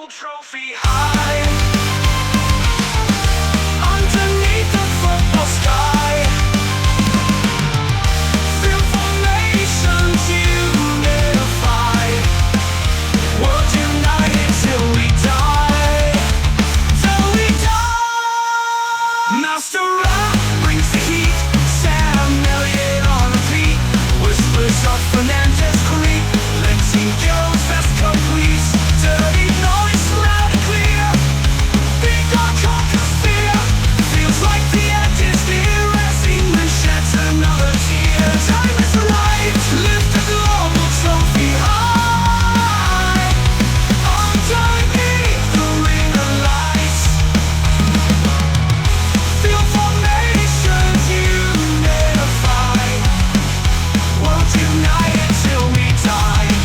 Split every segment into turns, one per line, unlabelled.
global trophy high underneath the football sky. Field formations unify, world united till we die, till we die. Masterath brings the heat, Sam Elliott on repeat, whispers of Fernandez creep, Lindsay Jones best complete. Dirty noise, loud and clear. Big dog conquers fear. Feels like the end is near as England sheds another tear. Time is right. Lift the global trophy high underneath the ring of lights. Field formations unify, world united till we die.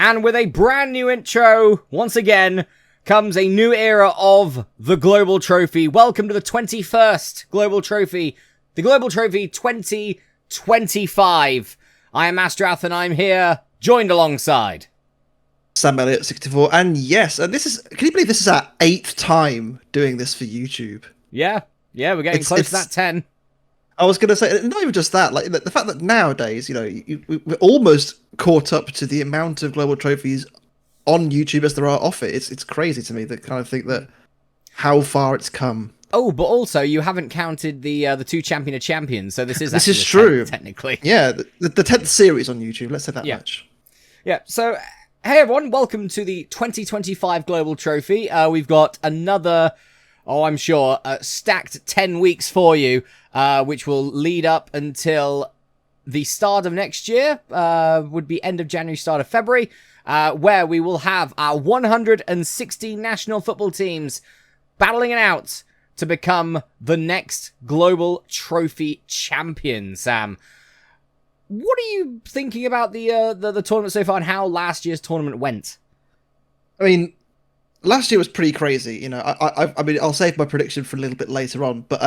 And with a brand new intro, once again, comes a new era of the Global Trophy. Welcome to the 21st Global Trophy, the Global Trophy 2025. I am Masterath and I'm here, joined alongside
Sam Elliott 64, and yes, and this is, can you believe this is our 8th time doing this for YouTube?
Yeah, we're getting close to that 10.
I was going to say, not even just that, like the fact that nowadays, you know, we're almost caught up to the amount of global trophies on YouTube as there are off it. It's crazy to me that kind of think that how far it's come.
Oh, but also you haven't counted the two Champion of Champions, so this is
this
actually
is
the
true
10th, technically.
Yeah, the 10th series on YouTube. Let's say that much.
Yeah. So, hey everyone, welcome to the 2025 Global Trophy. We've got another, I'm sure, stacked 10 weeks for you, which will lead up until the start of next year, would be end of January, start of February, where we will have our 160 national football teams battling it out to become the next Global Trophy champion, Sam. What are you thinking about the tournament so far and how last year's tournament went?
I mean, last year was pretty crazy. You know, I mean, I'll save my prediction for a little bit later on, but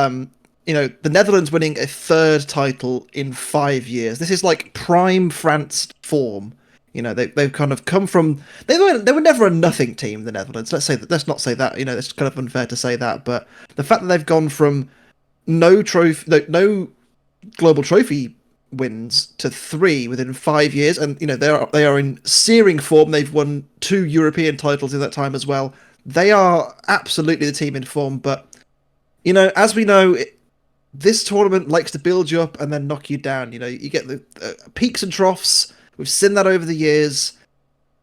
you know, the Netherlands winning a 3rd title in 5 years. This is like prime France form. You know, they've kind of come from, they were never a nothing team, the Netherlands. Let's not say that. You know, it's kind of unfair to say that, but the fact that they've gone from no global trophy wins to 3 within 5 years, and you know they are in searing form. They've won 2 European titles in that time as well. They are absolutely the team in form. But you know, as we know, this tournament likes to build you up and then knock you down. You know, you get the peaks and troughs. We've seen that over the years.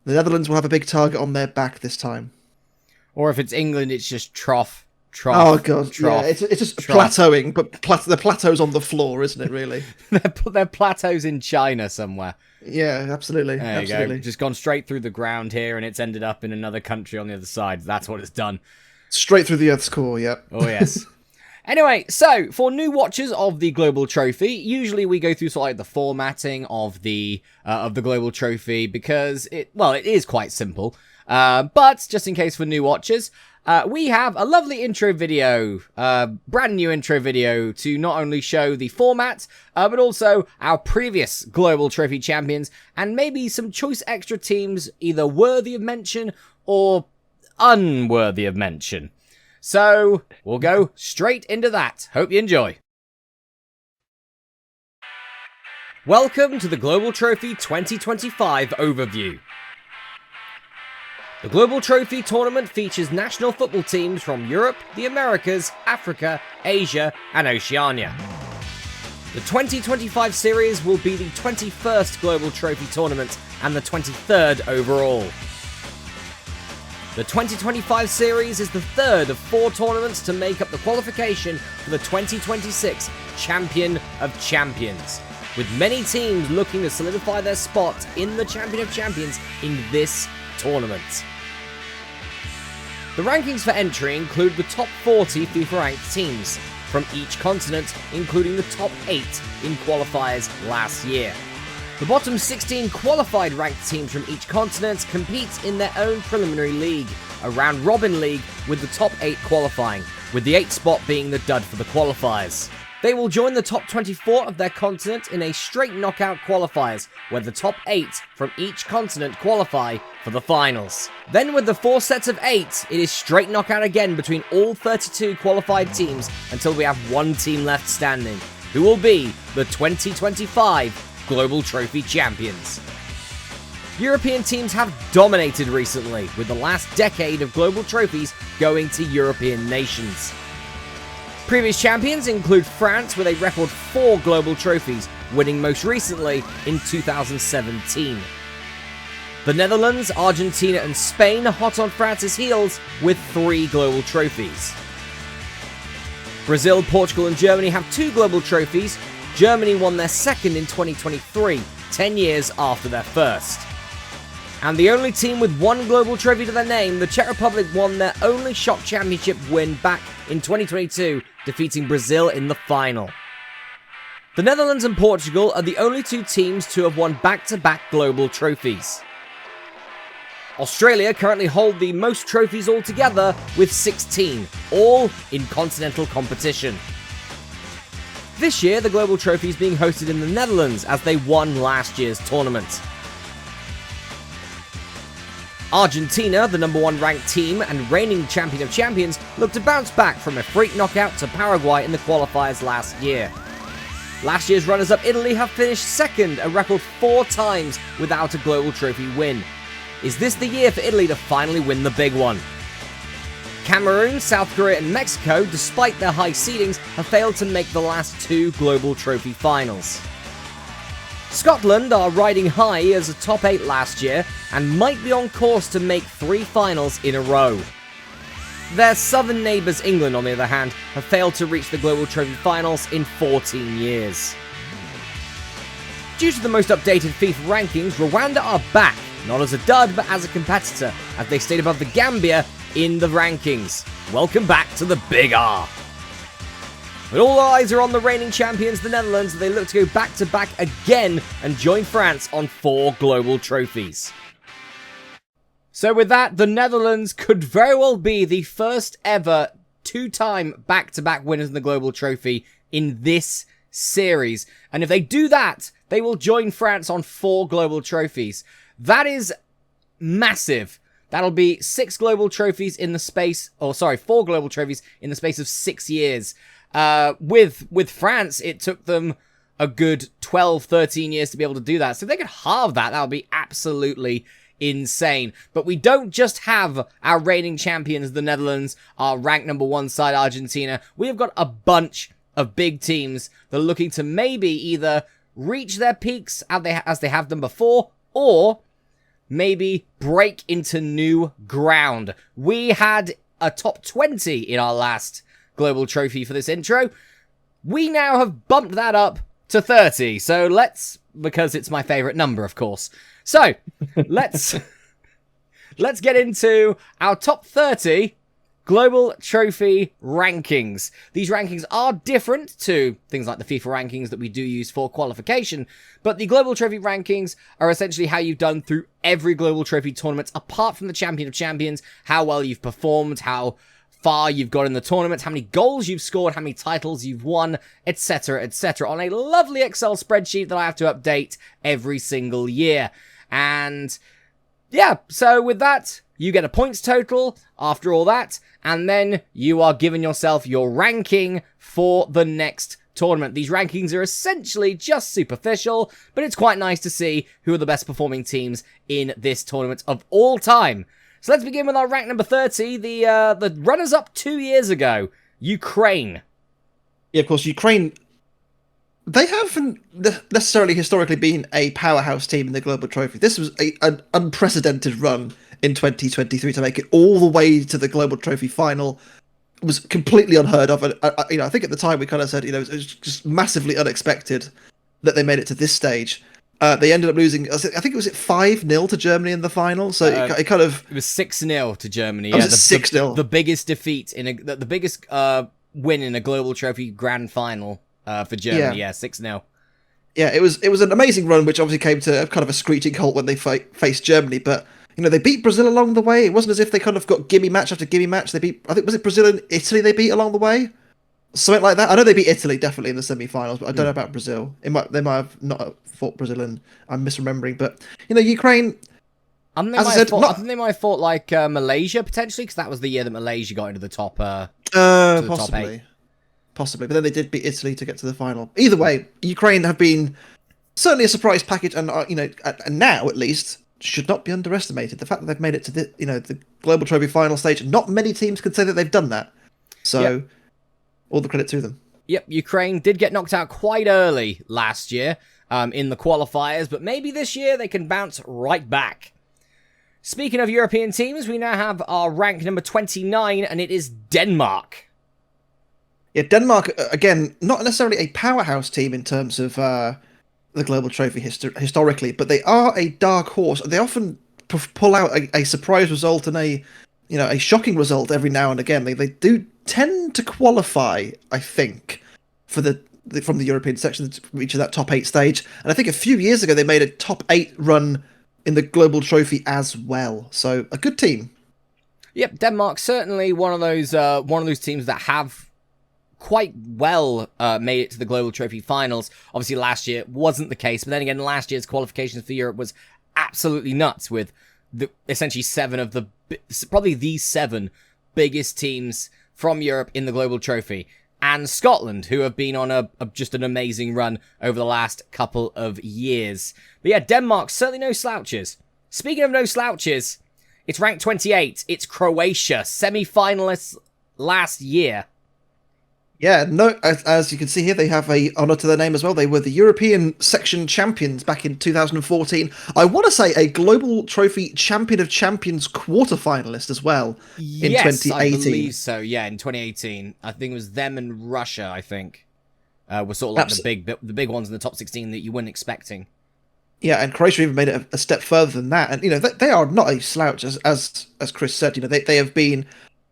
The Netherlands will have a big target on their back this time.
Or if it's England, it's just trough.
Oh god,
trough,
yeah, it's just
trough.
plateauing, but the plateau's on the floor, isn't it? Really,
they're plateaus in China somewhere.
Yeah, absolutely.
There you go. Just gone straight through the ground here, and it's ended up in another country on the other side. That's what it's done.
Straight through the Earth's core. Yeah.
Oh yes. Anyway, so for new watchers of the Global Trophy, usually we go through sort of like the formatting of the Global Trophy because it is quite simple. But just in case for new watchers, we have a lovely intro video, brand new intro video to not only show the format, but also our previous Global Trophy champions and maybe some choice extra teams either worthy of mention or unworthy of mention. So, we'll go straight into that. Hope you enjoy. Welcome to the Global Trophy 2025 overview. The Global Trophy tournament features national football teams from Europe, the Americas, Africa, Asia, and Oceania. The 2025 series will be the 21st Global Trophy tournament and the 23rd overall. The 2025 series is the 3rd of 4 tournaments to make up the qualification for the 2026 Champion of Champions, with many teams looking to solidify their spot in the Champion of Champions in this tournament. The rankings for entry include the top 40 FIFA-ranked teams from each continent, including the top 8 in qualifiers last year. The bottom 16 qualified ranked teams from each continent compete in their own preliminary league, a round-robin league with the top 8 qualifying, with the 8th spot being the dud for the qualifiers. They will join the top 24 of their continent in a straight knockout qualifiers, where the top 8 from each continent qualify for the finals. Then with the 4 sets of 8, it is straight knockout again between all 32 qualified teams until we have one team left standing, who will be the 2025 Global Trophy champions. European teams have dominated recently, with the last decade of global trophies going to European nations. Previous champions include France with a record 4 global trophies, winning most recently in 2017. The Netherlands, Argentina and Spain are hot on France's heels with 3 global trophies. Brazil, Portugal and Germany have 2 global trophies. Germany won their second in 2023, 10 years after their first. And the only team with 1 global trophy to their name, the Czech Republic won their only Shock Championship win back in 2022, defeating Brazil in the final. The Netherlands and Portugal are the only 2 teams to have won back-to-back global trophies. Australia currently hold the most trophies altogether with 16, all in continental competition. This year, the global trophy is being hosted in the Netherlands as they won last year's tournament. Argentina, the number 1 ranked team and reigning champion of champions, look to bounce back from a freak knockout to Paraguay in the qualifiers last year. Last year's runners-up Italy have finished second, a record 4 times without a global trophy win. Is this the year for Italy to finally win the big one? Cameroon, South Korea and Mexico, despite their high seedings, have failed to make the last 2 global trophy finals. Scotland are riding high as a top 8 last year and might be on course to make 3 finals in a row. Their southern neighbours England, on the other hand, have failed to reach the global trophy finals in 14 years. Due to the most updated FIFA rankings, Rwanda are back, not as a dud but as a competitor, as they stayed above the Gambia in the rankings. Welcome back to the Big R. But all eyes are on the reigning champions, the Netherlands, as they look to go back-to-back again and join France on 4 global trophies. So with that, the Netherlands could very well be the first ever 2-time back-to-back winners in the global trophy in this series. And if they do that, they will join France on 4 global trophies. That is massive. That'll be 6 global trophies in the space, 4 global trophies in the space of 6 years. With France, it took them a good 12, 13 years to be able to do that. So if they could halve that, that would be absolutely insane. But we don't just have our reigning champions, the Netherlands, our ranked number 1 side, Argentina. We have got a bunch of big teams that are looking to maybe either reach their peaks as they have done before, or maybe break into new ground. We had a top 20 in our last global trophy for this intro. We now have bumped that up to 30. So because it's my favorite number, of course. So let's get into our top 30 global trophy rankings. These rankings are different to things like the FIFA rankings that we do use for qualification, but the global trophy rankings are essentially how you've done through every global trophy tournament, apart from the champion of champions, how well you've performed, how far you've got in the tournament, how many goals you've scored, how many titles you've won, etc., etc., on a lovely Excel spreadsheet that I have to update every single year. And yeah, so with that, you get a points total after all that, and then you are giving yourself your ranking for the next tournament. These rankings are essentially just superficial, but it's quite nice to see who are the best performing teams in this tournament of all time. So let's begin with our rank number 30, the runners-up 2 years ago, Ukraine.
Yeah, of course, Ukraine, they haven't necessarily historically been a powerhouse team in the Global Trophy. This was an unprecedented run in 2023 to make it all the way to the Global Trophy final. It was completely unheard of. And, I think at the time we kind of said, it was just massively unexpected that they made it to this stage. They ended up losing, I think it was 5-0 to Germany in the final. So it kind of...
It was 6-0 to Germany.
Oh, yeah, 6-0.
The biggest defeat, the biggest win in a Global Trophy grand final for Germany. Yeah, 6-0.
Yeah, it was an amazing run, which obviously came to kind of a screeching halt when they faced Germany. But, they beat Brazil along the way. It wasn't as if they kind of got gimme match after gimme match. They beat, I think, was it Brazil and Italy they beat along the way? something like that. I know they beat Italy definitely in the semi-finals, but I don't know about Brazil. They might have not fought Brazil, and I'm misremembering. But Ukraine,
I think
as I said,
I think they might have fought like Malaysia potentially, because that was the year that Malaysia got into the top.
possibly, possibly. But then they did beat Italy to get to the final. Either way, Ukraine have been certainly a surprise package, and and now at least should not be underestimated. The fact that they've made it to the Global Trophy final stage, not many teams could say that they've done that. So, all the credit to them.
Yep, Ukraine did get knocked out quite early last year in the qualifiers, but maybe this year they can bounce right back. Speaking of European teams, we now have our rank number 29, and it is Denmark.
Yeah, Denmark, again, not necessarily a powerhouse team in terms of the Global Trophy historically, but they are a dark horse. They often pull out a surprise result and a shocking result every now and again. They do tend to qualify, I think, from the European section to reach that top 8 stage. And I think a few years ago they made a top 8 run in the Global Trophy as well. So a good team.
Yep, Denmark certainly one of those teams that have quite well made it to the Global Trophy finals. Obviously last year wasn't the case, but then again last year's qualifications for Europe was absolutely nuts, with essentially probably the 7 biggest teams from Europe in the Global Trophy, and Scotland, who have been on just an amazing run over the last couple of years. But yeah, Denmark, certainly no slouches. Speaking of no slouches, it's ranked 28. It's Croatia, semi-finalists last year.
Yeah, no, as you can see here, they have a honour to their name as well. They were the European section champions back in 2014. I want to say a Global Trophy Champion of Champions quarter-finalist as well in 2018.
I believe so, yeah, in 2018. I think it was them and Russia, I think, were sort of like the big ones in the top 16 that you weren't expecting.
Yeah, and Croatia even made it a step further than that. And, they are not a slouch, as Chris said. They have been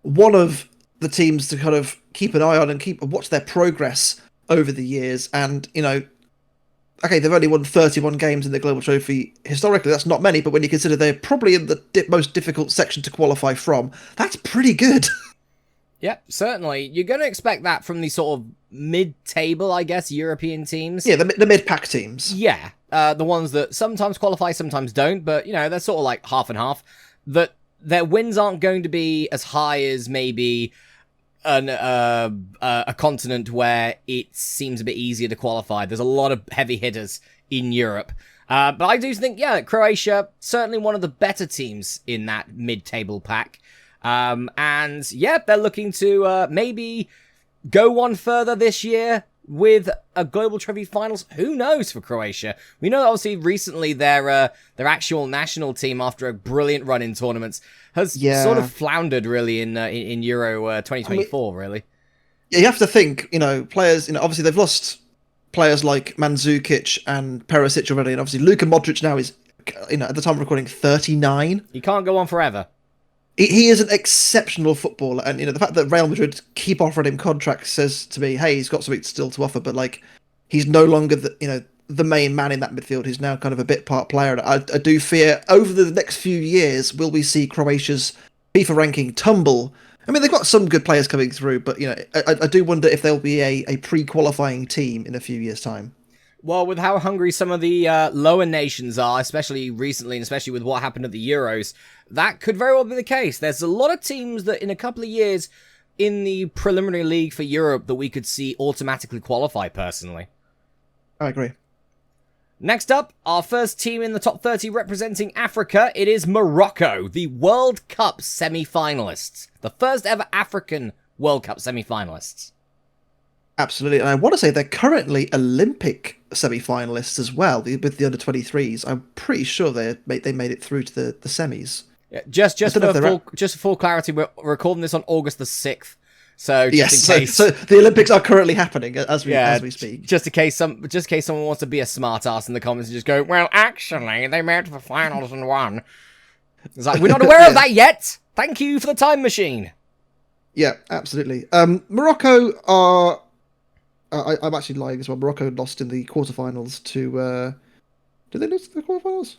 one of the teams to kind of keep an eye on and watch their progress over the years. And, okay, they've only won 31 games in the Global Trophy. Historically, that's not many, but when you consider they're probably in the most difficult section to qualify from, that's pretty good.
Yep, certainly. You're going to expect that from the sort of mid-table, I guess, European teams.
Yeah, the mid-pack teams.
Yeah, the ones that sometimes qualify, sometimes don't, but, they're sort of like half and half. That their wins aren't going to be as high as maybe a continent where it seems a bit easier to qualify. There's a lot of heavy hitters in Europe. But I do think, Croatia, certainly one of the better teams in that mid-table pack. And yeah, they're looking to maybe go one further this year with a Global Trophy finals. Who knows for Croatia? We know that obviously recently their actual national team, after a brilliant run in tournaments, has sort of floundered really in Euro 2024. Really,
yeah, you have to think. Players. Obviously they've lost players like Mandzukic and Perisic already, and obviously Luka Modric now is, at the time of recording, 39.
He can't go on forever.
He is an exceptional footballer, and the fact that Real Madrid keep offering him contracts says to me, hey, he's got something still to offer, but he's no longer the main man in that midfield. He's now kind of a bit part player. And I do fear over the next few years will we see Croatia's FIFA ranking tumble. I mean, they've got some good players coming through, but I do wonder if they'll be a pre-qualifying team in a few years' time.
Well, with how hungry some of the lower nations are, especially recently, and especially with what happened at the Euros, that could very well be the case. There's a lot of teams that in a couple of years in the preliminary league for Europe that we could see automatically qualify, personally.
I agree.
Next up, our first team in the top 30 representing Africa, it is Morocco, the World Cup semi-finalists. The first ever African World Cup semi-finalists.
Absolutely, and I want to say they're currently Olympic semi-finalists as well with the under-23s. I'm pretty sure they made it through to the semis.
Yeah, just for full clarity, we're recording this on August the 6th. So in case,
so the Olympics are currently happening as we speak.
Just in case someone wants to be a smart ass in the comments and just go, well, actually, they made it to the finals and won. It's like, we're not aware of that yet. Thank you for the time machine.
Yeah, absolutely. Morocco are. I'm actually lying as well. Morocco lost in the quarterfinals to. Did they lose to the quarterfinals?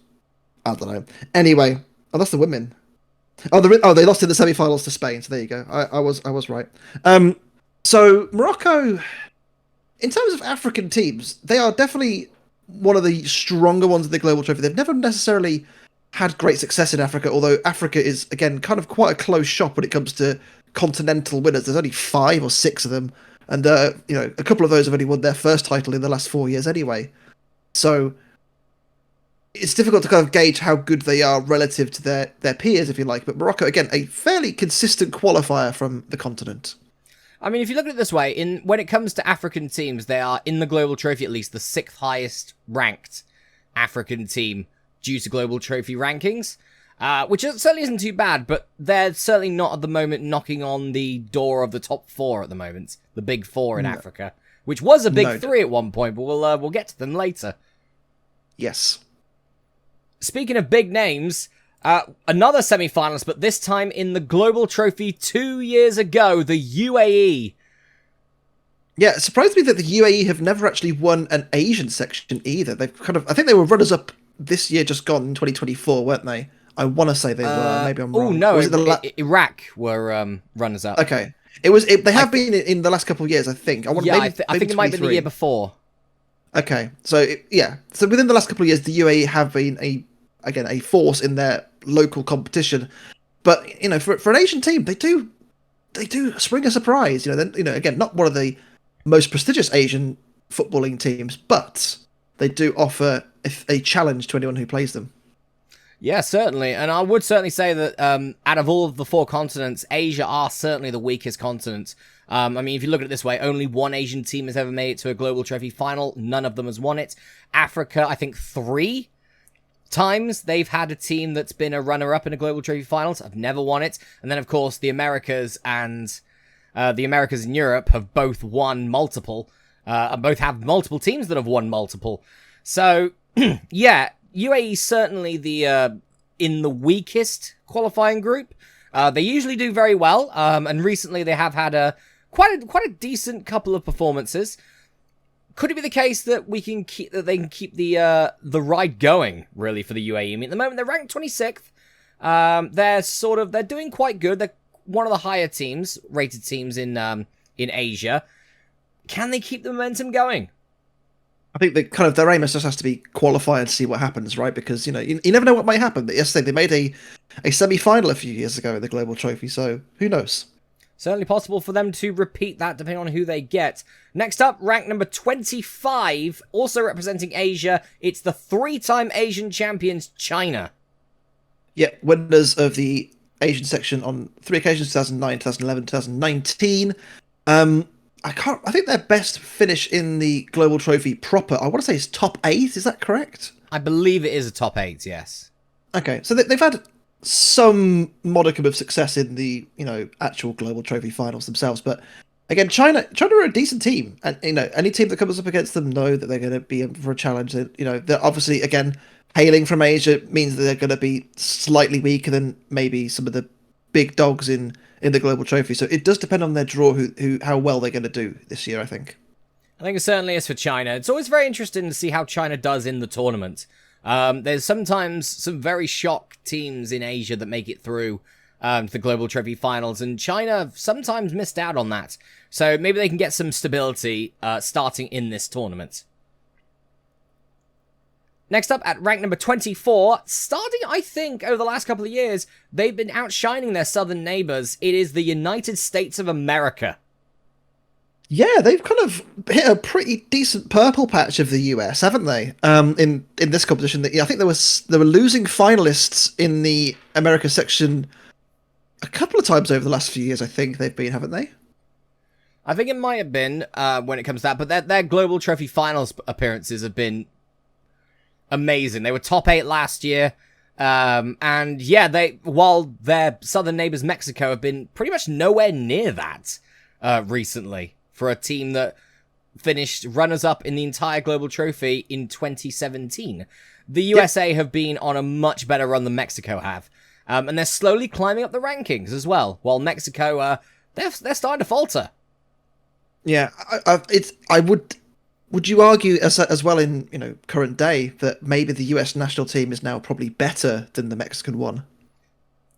I don't know. Anyway, that's the women. They lost in the semi-finals to Spain. So there you go. I was right. So Morocco, in terms of African teams, they are definitely one of the stronger ones in the global trophy. They've never necessarily had great success in Africa, although Africa is again kind of quite a close shop when it comes to continental winners. There's only 5 or 6 of them, and a couple of those have only won their first title in the last 4 years anyway. So it's difficult to kind of gauge how good they are relative to their peers, if you like. But Morocco, again, a fairly consistent qualifier from the continent.
I mean, if you look at it this way, when it comes to African teams, they are, in the Global Trophy at least, the 6th highest ranked African team due to Global Trophy rankings, which certainly isn't too bad, but they're certainly not at the moment knocking on the door of the top 4 at the moment, the big 4 in Africa, which was a big 3 at one point, but we'll get to them later.
Yes.
Speaking of big names, another semi-finalist, but this time in the Global Trophy 2 years ago, the UAE.
Yeah, it surprised me that the UAE have never actually won an Asian section either. They've I think they were runners-up this year just gone in 2024, weren't they? I want to say they were. Maybe I'm wrong.
Oh, no, Iraq were runners-up.
Okay. They have been in the last couple of years, I think. I
think it might have been the year before.
Okay, so so within the last couple of years, the UAE have been a force in their local competition, but for an Asian team, they do spring a surprise. Again, not one of the most prestigious Asian footballing teams, but they do offer a challenge to anyone who plays them.
Yeah, certainly, and I would certainly say that out of all of the 4 continents, Asia are certainly the weakest continent. I mean, if you look at it this way, only 1 Asian team has ever made it to a Global Trophy final. None of them has won it. Africa, I think 3 times they've had a team that's been a runner-up in a Global Trophy finals. Have never won it. And then, of course, the Americas and the Americas in Europe have both won multiple. And both have multiple teams that have won multiple. So, yeah, UAE certainly in the weakest qualifying group. They usually do very well. And recently they have had quite a decent couple of performances. Could it be the case that they can keep the ride going, really, for the UAE? I mean, at the moment they're ranked 26th. They're doing quite good. They're one of the higher rated teams in Asia. Can they keep the momentum going?
I think their aim just has to be qualify and see what happens, right? Because you never know what might happen. But yesterday they made a semi-final a few years ago in the Global Trophy, so who knows?
Certainly possible for them to repeat that, depending on who they get. Next up, rank number 25, also representing Asia. It's the 3-time Asian champions, China.
Yeah, winners of the Asian section on 3 occasions: 2009, 2011, 2019. I think their best finish in the Global Trophy proper, I want to say, is top 8. Is that correct?
I believe it is a top 8, yes.
Okay, so they've had some modicum of success in the actual Global Trophy finals themselves, but again, China are a decent team, and any team that comes up against them know that they're going to be in for a challenge. They're obviously, again, hailing from Asia means that they're going to be slightly weaker than maybe some of the big dogs in the Global Trophy. So it does depend on their draw how well they're going to do this year, I think.
I think it certainly is for China. It's always very interesting to see how China does in the tournament. There's sometimes some very shock teams in Asia that make it through to the Global Trophy finals, and China sometimes missed out on that. So maybe they can get some stability starting in this tournament. Next up, at rank number 24, starting, I think, over the last couple of years, they've been outshining their southern neighbors. It is the United States of America.
Yeah, they've kind of hit a pretty decent purple patch of the US, haven't they? In this competition, I think there were losing finalists in the America section a couple of times over the last few years. I think they've been, haven't they?
I think it might have been when it comes to that, but their Global Trophy finals appearances have been amazing. They were top 8 last year, and yeah, while their southern neighbors Mexico have been pretty much nowhere near that recently. For a team that finished runners-up in the entire Global Trophy in 2017. The USA have been on a much better run than Mexico have. And they're slowly climbing up the rankings as well, while Mexico, they're starting to falter.
Yeah, would you argue as well in current day that maybe the US national team is now probably better than the Mexican one?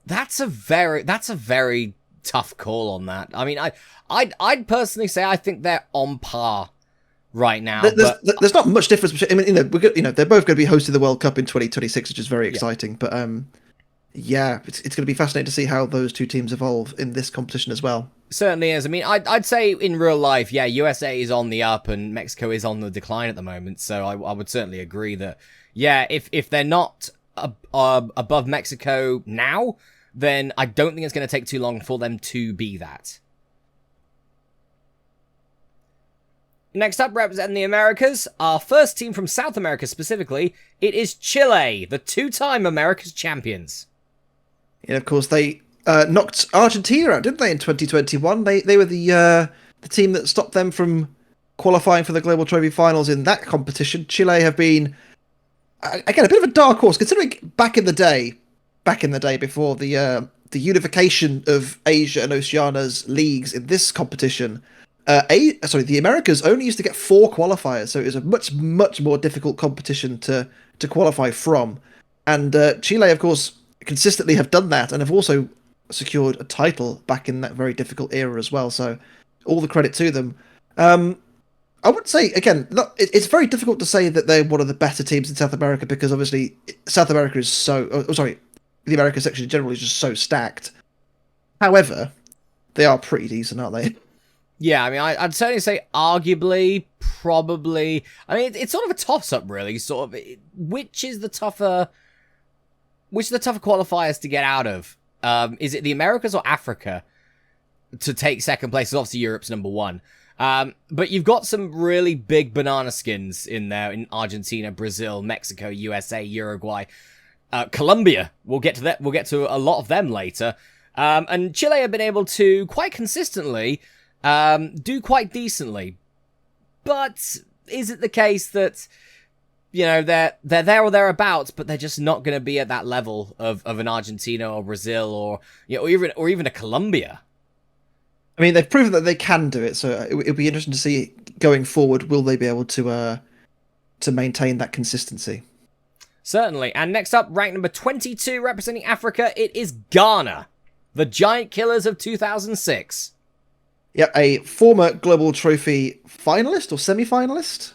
That's a very tough call on that. I mean, I'd personally say I think they're on par right now.
There's not much difference between. I mean, they're both going to be hosting the World Cup in 2026, which is very exciting. But yeah, it's going to be fascinating to see how those two teams evolve in this competition as well.
Certainly is. I mean, I'd say in real life, yeah, USA is on the up and Mexico is on the decline at the moment. So I would certainly agree that, yeah, if they're not above Mexico now, then I don't think it's going to take too long for them to be that. Next up, representing the Americas, our first team from South America specifically, it is Chile, the two-time America's champions.
Yeah, of course, they knocked Argentina out, didn't they, in 2021? They were the team that stopped them from qualifying for the Global Trophy Finals in that competition. Chile have been, again, a bit of a dark horse, considering back in the day before the unification of Asia and Oceania's leagues in this competition, the Americas only used to get 4 qualifiers, so it was a much more difficult competition to qualify from. And Chile, of course, consistently have done that and have also secured a title back in that very difficult era as well. So all the credit to them. I would say, again, it's very difficult to say that they're one of the better teams in South America because obviously South America is the America section in general is just so stacked. However, they are pretty decent, aren't they?
Yeah, I mean, I'd certainly say arguably, probably. I mean, it's sort of a toss-up, really. Sort of, which is the tougher qualifiers to get out of? Is it the Americas or Africa to take second place? Because obviously Europe's number 1. But you've got some really big banana skins in there in Argentina, Brazil, Mexico, USA, Uruguay, Colombia. We'll get to that. We'll get to a lot of them later. And Chile have been able to quite consistently do quite decently. But is it the case that, you know, they're there or thereabouts, but they're just not going to be at that level of an Argentina or Brazil or, you know, or even a Colombia?
I mean, they've proven that they can do it, so it'll be interesting to see going forward. Will they be able to maintain that consistency?
Certainly. And next up, ranked number 22, representing Africa, it is Ghana, the Giant Killers of 2006.
Yeah, a former Global Trophy finalist or semi-finalist.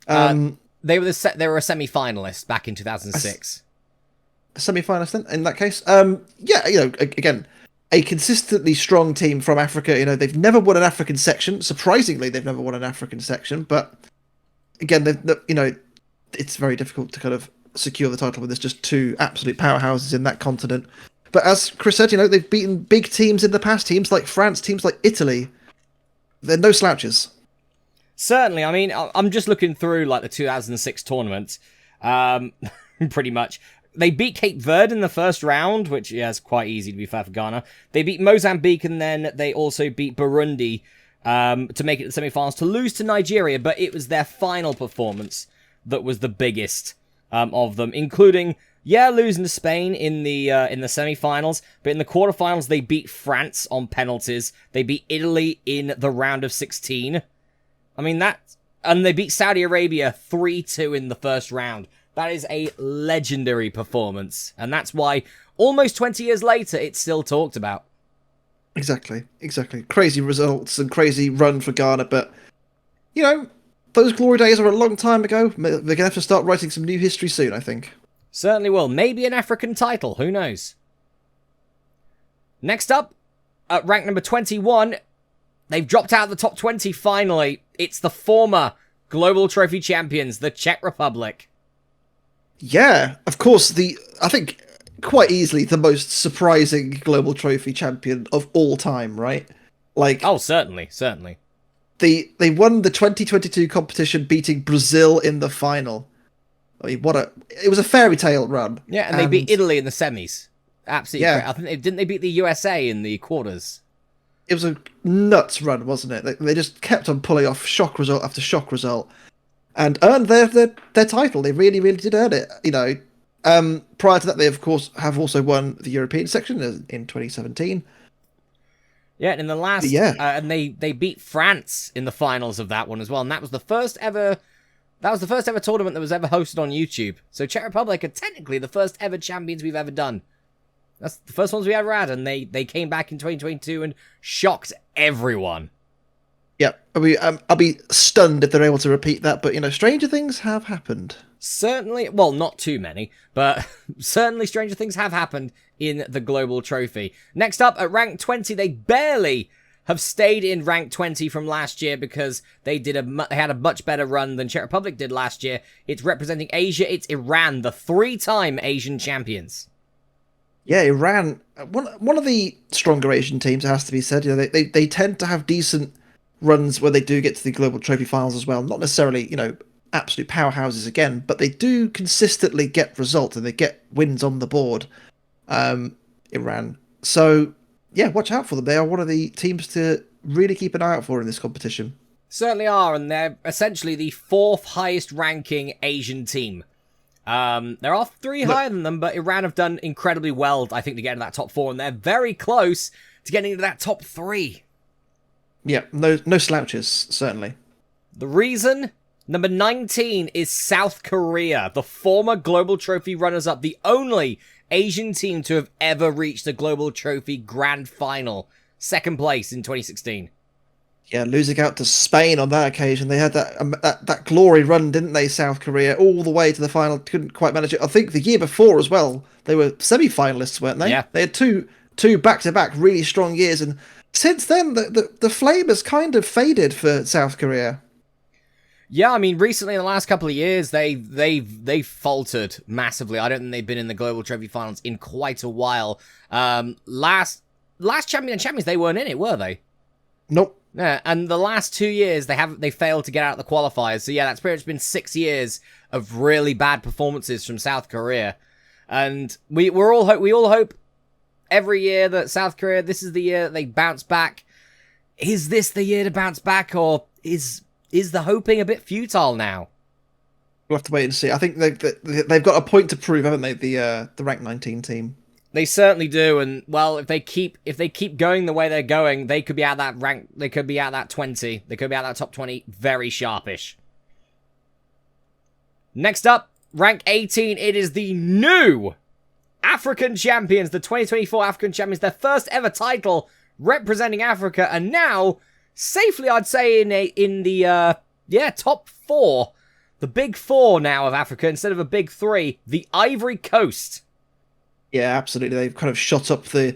They were a semi-finalist back in 2006.
A semi-finalist then, in that case. Yeah, you know, again, a consistently strong team from Africa. You know, they've never won an African section. Surprisingly, they've never won an African section. But again, you know, it's very difficult to kind of secure the title when there's just 2 absolute powerhouses in that continent. But as Chris said, you know, they've beaten big teams in the past, teams like France, teams like Italy. They're no slouches.
Certainly. I mean, I'm just looking through, like, the 2006 tournament. Pretty much. They beat Cape Verde in the first round, which, yeah, is quite easy to be fair for Ghana. They beat Mozambique, and then they also beat Burundi to make it to the semi-finals, to lose to Nigeria. But it was their final performance that was the biggest of them, including... yeah, losing to Spain in the semi-finals, but in the quarterfinals they beat France on penalties. They beat Italy in the round of 16. I mean and they beat Saudi Arabia 3-2 in the first round. That is a legendary performance, and that's why almost 20 years later it's still talked about.
Exactly. Crazy results and crazy run for Ghana, but you know, those glory days are a long time ago. They're gonna have to start writing some new history soon, I think.
Certainly will. Maybe an African title. Who knows? Next up, at rank number 21, they've dropped out of the top 20 finally. It's the former Global Trophy champions, the Czech Republic.
Yeah, of course, I think quite easily the most surprising Global Trophy champion of all time, right? Like,
oh, certainly.
They won the 2022 competition, beating Brazil in the final. I mean, it was a fairy tale run.
Yeah, and they beat Italy in the semis. Absolutely. Yeah. I think didn't they beat the USA in the quarters?
It was a nuts run, wasn't it? They just kept on pulling off shock result after shock result, and earned their title. They really, really did earn it. You know, prior to that, they of course have also won the European section in 2017.
Yeah, and in the last, and they beat France in the finals of that one as well, and that was the first ever. That was the first ever tournament that was ever hosted on YouTube. So Czech Republic are technically the first ever champions we've ever done. That's the first ones we ever had, and they came back in 2022 and shocked everyone.
Yeah, I'll be stunned if they're able to repeat that. But stranger things have happened.
Certainly, well, not too many, but certainly stranger things have happened in the Global Trophy. Next up, at rank 20, they barely have stayed in rank 20 from last year because they had a much better run than Czech Republic did last year. It's representing Asia. It's Iran, the 3-time Asian champions.
Yeah, Iran, one of the stronger Asian teams, it has to be said. They tend to have decent runs where they do get to the Global Trophy finals as well. Not necessarily, absolute powerhouses again, but they do consistently get results and they get wins on the board, Iran. So, yeah, watch out for them. They are one of the teams to really keep an eye out for in this competition.
Certainly are, and they're essentially the 4th highest ranking Asian team. There are 3 higher than them, but Iran have done incredibly well, I think, to get into that top 4, and they're very close to getting into that top 3.
Yeah, no slouches, certainly.
The reason? Number 19 is South Korea, the former Global Trophy runners-up, the only Asian team to have ever reached the Global Trophy Grand Final. 2nd place in 2016.
Yeah, losing out to Spain on that occasion. They had that glory run, didn't they, South Korea, all the way to the final. Couldn't quite manage it. I think the year before as well, they were semi-finalists, weren't they?
Yeah.
They had two back-to-back really strong years, and since then, the flame has kind of faded for South Korea.
Yeah, I mean, recently in the last couple of years, they've faltered massively. I don't think they've been in the Global Trophy Finals in quite a while. Last champions, they weren't in it, were they?
Nope.
Yeah, and the last 2 years, they failed to get out of the qualifiers. So yeah, that's pretty much been 6 years of really bad performances from South Korea. And we all hope every year that South Korea, this is the year that they bounce back. Is this the year to bounce back, or is the hoping a bit futile now?
We'll have to wait and see. I think they've got a point to prove, haven't they? The rank 19 team.
They certainly do, and well, if they keep going the way they're going, they could be out that rank. They could be out that 20. They could be out that top 20 very sharpish. Next up, rank 18. It is the new African champions, the 2024 African champions, their first ever title representing Africa, and now safely, I'd say, in the top 4, the big 4 now of Africa instead of a big 3, the Ivory Coast.
Yeah, absolutely. They've kind of shot up the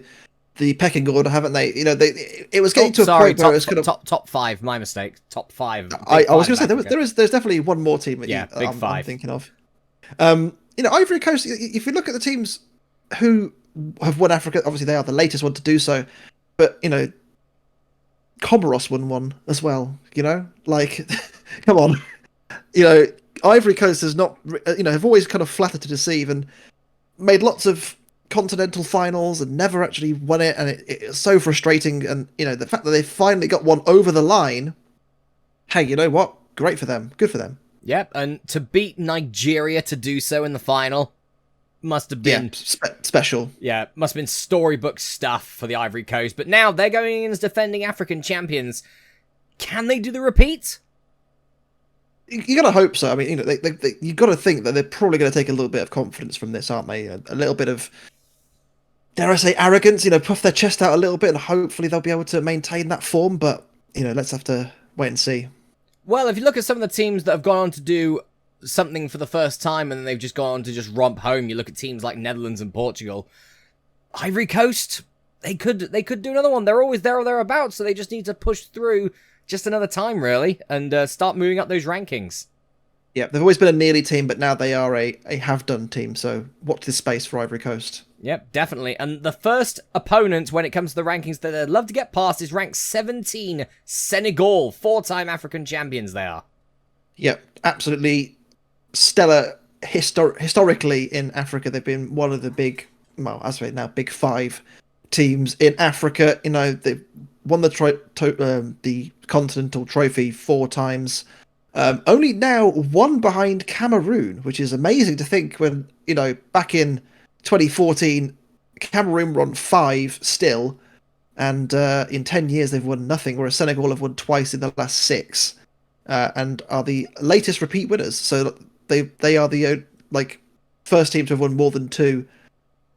pecking order, haven't they? It was getting to a point where it was kind of
top 5. My mistake. Top 5.
I was going to say there's definitely one more team that
big 5.
I'm thinking of. Ivory Coast. If you look at the teams who have won Africa, obviously they are the latest one to do so. But Comoros won one as well. Like, come on. Ivory Coast has not. Have always kind of flattered to deceive and made lots of continental finals and never actually won it, and it's so frustrating. And the fact that they finally got one over the line, hey, you know what? Great for them. Good for them.
Yep, and to beat Nigeria to do so in the final must have been
special.
Yeah, must have been storybook stuff for the Ivory Coast. But now they're going in as defending African champions. Can they do the repeat?
You gotta hope so. I mean, you gotta think that they're probably gonna take a little bit of confidence from this, aren't they? A little bit of, dare I say, arrogance. Puff their chest out a little bit, and hopefully they'll be able to maintain that form. But let's have to wait and see.
Well, if you look at some of the teams that have gone on to do something for the first time, and then they've just gone on to just romp home. You look at teams like Netherlands and Portugal. Ivory Coast, they could do another one. They're always there or thereabouts, so they just need to push through just another time, really, and start moving up those rankings.
Yeah, they've always been a nearly team, but now they are a have-done team, so watch this space for Ivory Coast.
Yep, definitely. And the first opponent when it comes to the rankings that I'd love to get past is ranked 17, Senegal, 4-time African champions they are. Yep,
absolutely stellar historically in Africa. They've been one of the big, well, as I say now, big 5 teams in Africa. They've won the continental trophy 4 times. Only now 1 behind Cameroon, which is amazing to think when, back in 2014, Cameroon were on 5 still, and in 10 years they've won nothing, whereas Senegal have won twice in the last 6, and are the latest repeat winners. So they are the first team to have won more than 2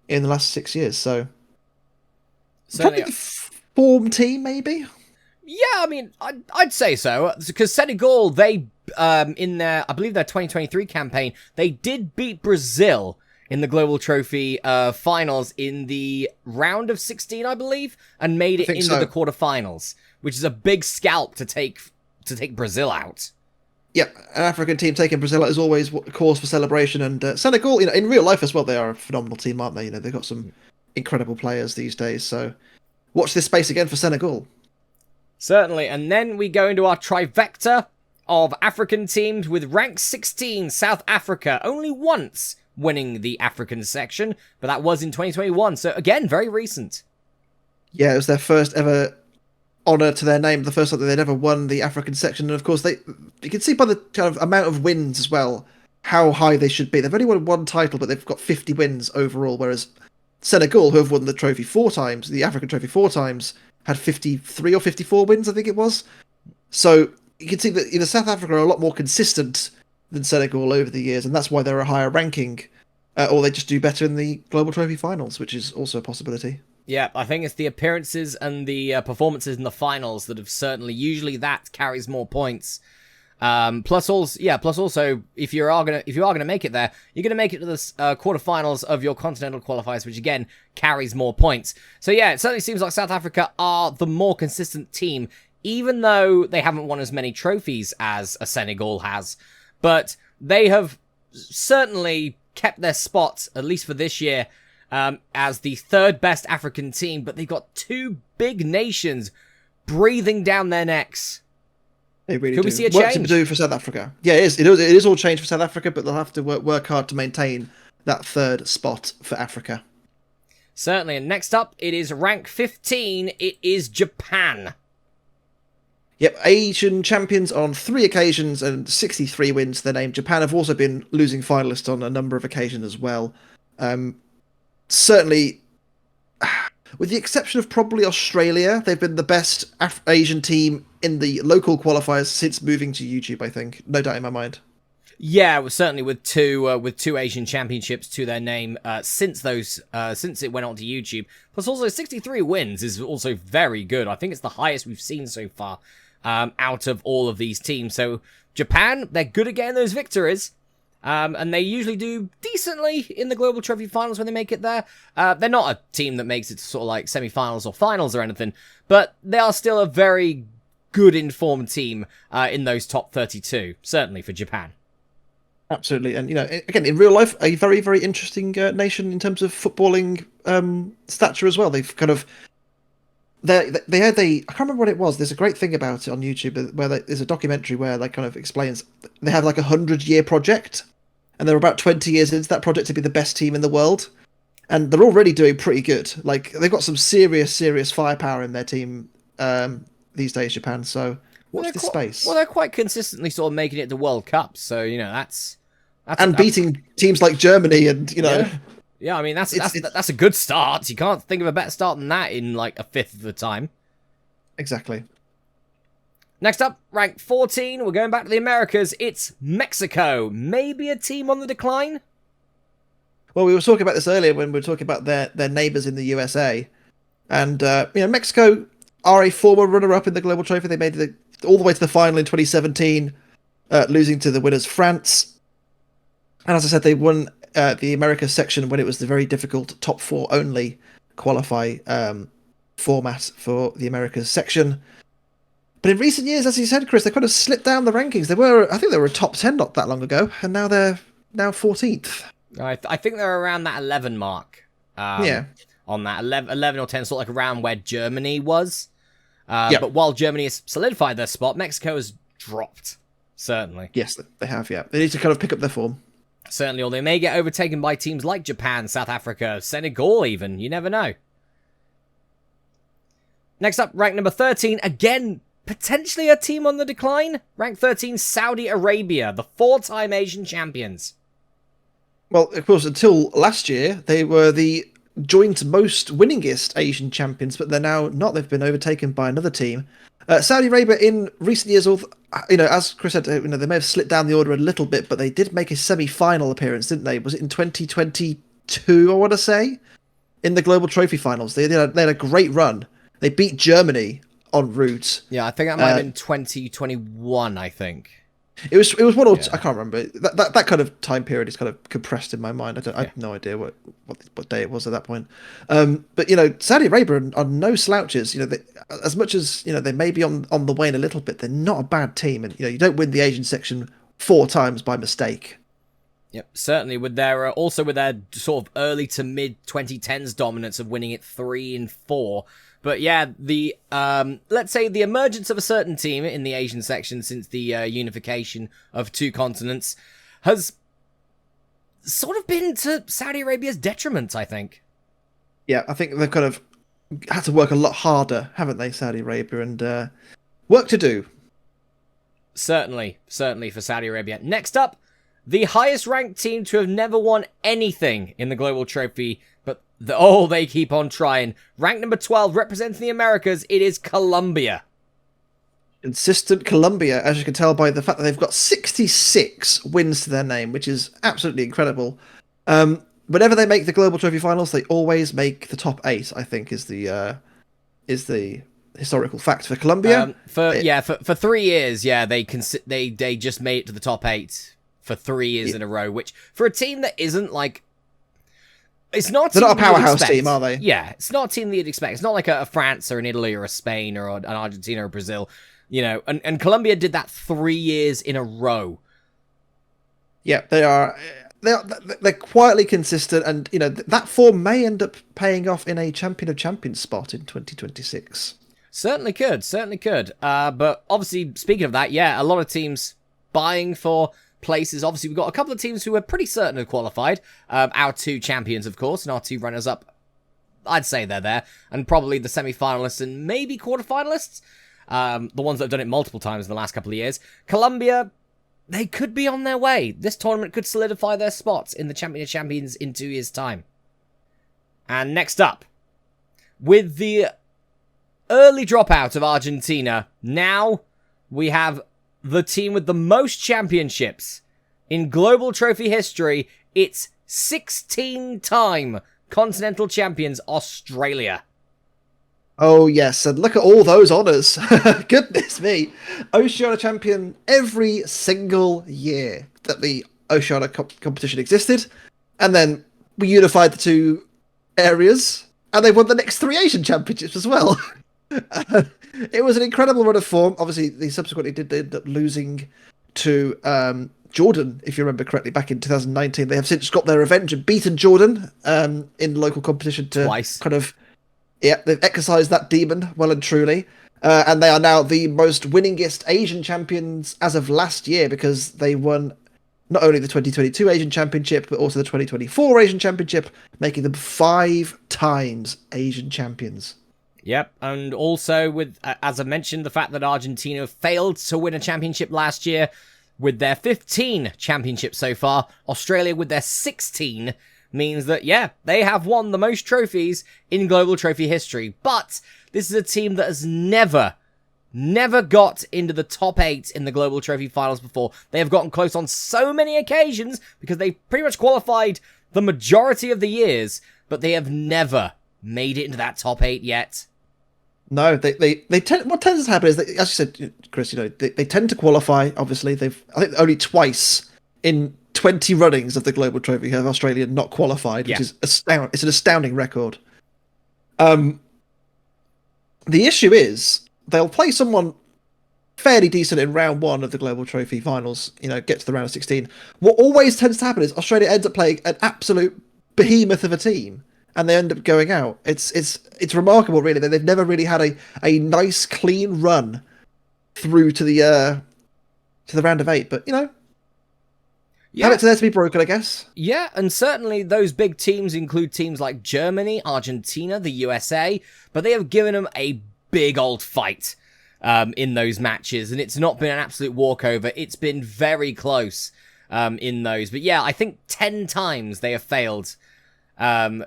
in the last 6 years. So
Certainly,
probably the form team, maybe.
yeah, I mean, I'd say so, because Senegal, they in their, I believe their 2023 campaign, they did beat Brazil in the Global Trophy finals in the round of 16, I believe, and made it into the quarterfinals, which is a big scalp to take Brazil out.
Yeah, an African team taking Brazil out is always a cause for celebration, and Senegal, in real life as well, they are a phenomenal team, aren't they? They've got some incredible players these days. So watch this space again for Senegal.
Certainly, and then we go into our trifecta of African teams with rank 16, South Africa, only once winning the African section, but that was in 2021, so again, very recent.
Yeah, it was their first ever honour to their name, the first time that they'd ever won the African section, and of course, you can see by the kind of amount of wins as well, how high they should be. They've only won one title, but they've got 50 wins overall, whereas Senegal, who have won the trophy 4 times, the African trophy 4 times, had 53 or 54 wins, I think it was. So you can see that South Africa are a lot more consistent than Senegal over the years, and that's why they're a higher ranking, or they just do better in the Global Trophy finals, which is also a possibility.
Yeah, I think it's the appearances and the performances in the finals that have certainly, usually that carries more points. Plus also, if you are gonna make it there, you're gonna make it to the quarterfinals of your continental qualifiers, which again carries more points. So yeah, it certainly seems like South Africa are the more consistent team, even though they haven't won as many trophies as a Senegal has. But they have certainly kept their spot, at least for this year, as the third best African team. But they've got 2 big nations breathing down their necks.
They really
Could
do.
we see a
Work
change?
to do for South Africa. Yeah, it is all change for South Africa, but they'll have to work hard to maintain that third spot for Africa.
Certainly. And next up, it is rank 15. It is Japan.
Yep, Asian champions on 3 occasions and 63 wins to their name. Japan have also been losing finalists on a number of occasions as well. Certainly, with the exception of probably Australia, they've been the best Asian team in the local qualifiers since moving to YouTube, I think. No doubt in my mind.
Yeah, well, certainly with two Asian championships to their name since it went on to YouTube. Plus, also 63 wins is also very good. I think it's the highest we've seen so far out of all of these teams. So Japan, they're good at getting those victories. And they usually do decently in the Global Trophy finals when they make it there. They're not a team that makes it to sort of like semi-finals or finals or anything, but they are still a very good informed team in those top 32, certainly for Japan.
Absolutely, and again, in real life, a very, very interesting nation in terms of footballing stature as well. They've kind of they had I can't remember what it was. There's a great thing about it on YouTube where there's a documentary where they kind of explains they have like a 100-year project, and they're about 20 years into that project to be the best team in the world, and they're already doing pretty good. Like they've got some serious firepower in their team these days, Japan. So watch this space.
Well, they're quite consistently sort of making it to World Cups, so that's
beating teams like Germany and
Yeah, I mean that's a good start. You can't think of a better start than that in like a fifth of the time.
Exactly.
Next up, rank 14. We're going back to the Americas. It's Mexico. Maybe a team on the decline.
Well, we were talking about this earlier when we were talking about their neighbours in the USA, and Mexico are a former runner-up in the Global Trophy. They made it all the way to the final in 2017, losing to the winners France. And as I said, they won the Americas section when it was the very difficult top 4 only qualify format for the Americas section. But in recent years, as you said, Chris, they kind of slipped down the rankings. I think they were a top 10 not that long ago, and now they're 14th.
I think they're around that 11 mark.
Yeah.
On that 11 or 10, sort of like around where Germany was.
Yep.
But while Germany has solidified their spot, Mexico has dropped. Certainly.
Yes, they have, yeah. They need to kind of pick up their form.
Certainly, or they may get overtaken by teams like Japan, South Africa, Senegal even. You never know. Next up, rank number 13. Again, potentially a team on the decline. Rank 13, Saudi Arabia, the 4-time Asian champions.
Well, of course, until last year, they were the joint most winningest Asian champions, but they're now not. They've been overtaken by another team. Saudi Arabia in recent years, as Chris said, they may have slipped down the order a little bit, but they did make a semi-final appearance, didn't they? Was it in 2022 2022, I want to say, in the Global Trophy finals. They had a great run. They beat Germany en route.
Yeah, I think that might have been 2021, I think.
It was one or two, I can't remember. That kind of time period is kind of compressed in my mind. I have no idea what day it was at that point. But Saudi Arabia are no slouches. As much as they may be on the wane a little bit, they're not a bad team. And you don't win the Asian section 4 times by mistake.
Yep, certainly with their sort of early to mid 2010s dominance of winning it 3 and 4. But yeah, the let's say the emergence of a certain team in the Asian section since the unification of 2 continents has sort of been to Saudi Arabia's detriment, I think.
Yeah, I think they've kind of had to work a lot harder, haven't they, Saudi Arabia, and work to do.
Certainly for Saudi Arabia. Next up, the highest ranked team to have never won anything in the Global Trophy, but they keep on trying. Ranked number 12, representing the Americas, it is Colombia.
Consistent Colombia, as you can tell by the fact that they've got 66 wins to their name, which is absolutely incredible. Whenever they make the Global Trophy finals, they always make the top 8, I think, is the historical fact for Colombia.
For 3 years, they just made it to the top 8 for 3 years in a row, which for a team that isn't like, it's not.
They're not a powerhouse team, are they?
Yeah, it's not a team that you'd expect. It's not like a France or an Italy or a Spain or an Argentina or Brazil, And Colombia did that 3 years in a row.
Yeah, they are. They're quietly consistent, and that form may end up paying off in a Champion of Champions spot in 2026.
Certainly could. But obviously, speaking of that, a lot of teams buying for places. Obviously, we've got a couple of teams who are pretty certain have qualified. Our 2 champions, of course, and our 2 runners-up. I'd say they're there. And probably the semi-finalists and maybe quarter-finalists. The ones that have done it multiple times in the last couple of years. Colombia, they could be on their way. This tournament could solidify their spots in the Champion of Champions in 2 years' time. And next up, with the early dropout of Argentina, now we have the team with the most championships in Global Trophy history. It's 16-time Continental Champions Australia.
Oh, yes, and look at all those honours. Goodness me. Oceania champion every single year that the Oceania competition existed. And then we unified the 2 areas, and they won the next 3 Asian championships as well. It was an incredible run of form. Obviously, they subsequently did end up losing to Jordan, if you remember correctly, back in 2019. They have since got their revenge and beaten Jordan in local competition to
twice.
They've exercised that demon well and truly. And they are now the most winningest Asian champions as of last year, because they won not only the 2022 Asian Championship, but also the 2024 Asian Championship, making them 5 times Asian champions.
Yep, and also with, as I mentioned, the fact that Argentina failed to win a championship last year with their 15 championships so far. Australia with their 16 means that, they have won the most trophies in Global Trophy history. But this is a team that has never got into the top 8 in the Global Trophy finals before. They have gotten close on so many occasions because they pretty much qualified the majority of the years, but they have never made it into that top 8 yet.
No, they tend. What tends to happen is that, as you said, Chris, they tend to qualify. Obviously, I think only twice in 20 runnings of the Global Trophy have Australia not qualified, which is astounding. It's an astounding record. The issue is they'll play someone fairly decent in round 1 of the Global Trophy finals. Get to the round of 16. What always tends to happen is Australia ends up playing an absolute behemoth of a team, and they end up going out. It's remarkable, really, that they've never really had a nice, clean run through to the round of 8. But have it to there to be broken, I guess.
Yeah, and certainly those big teams include teams like Germany, Argentina, the USA, but they have given them a big old fight in those matches, and it's not been an absolute walkover. It's been very close in those. But I think 10 times they have failed. 10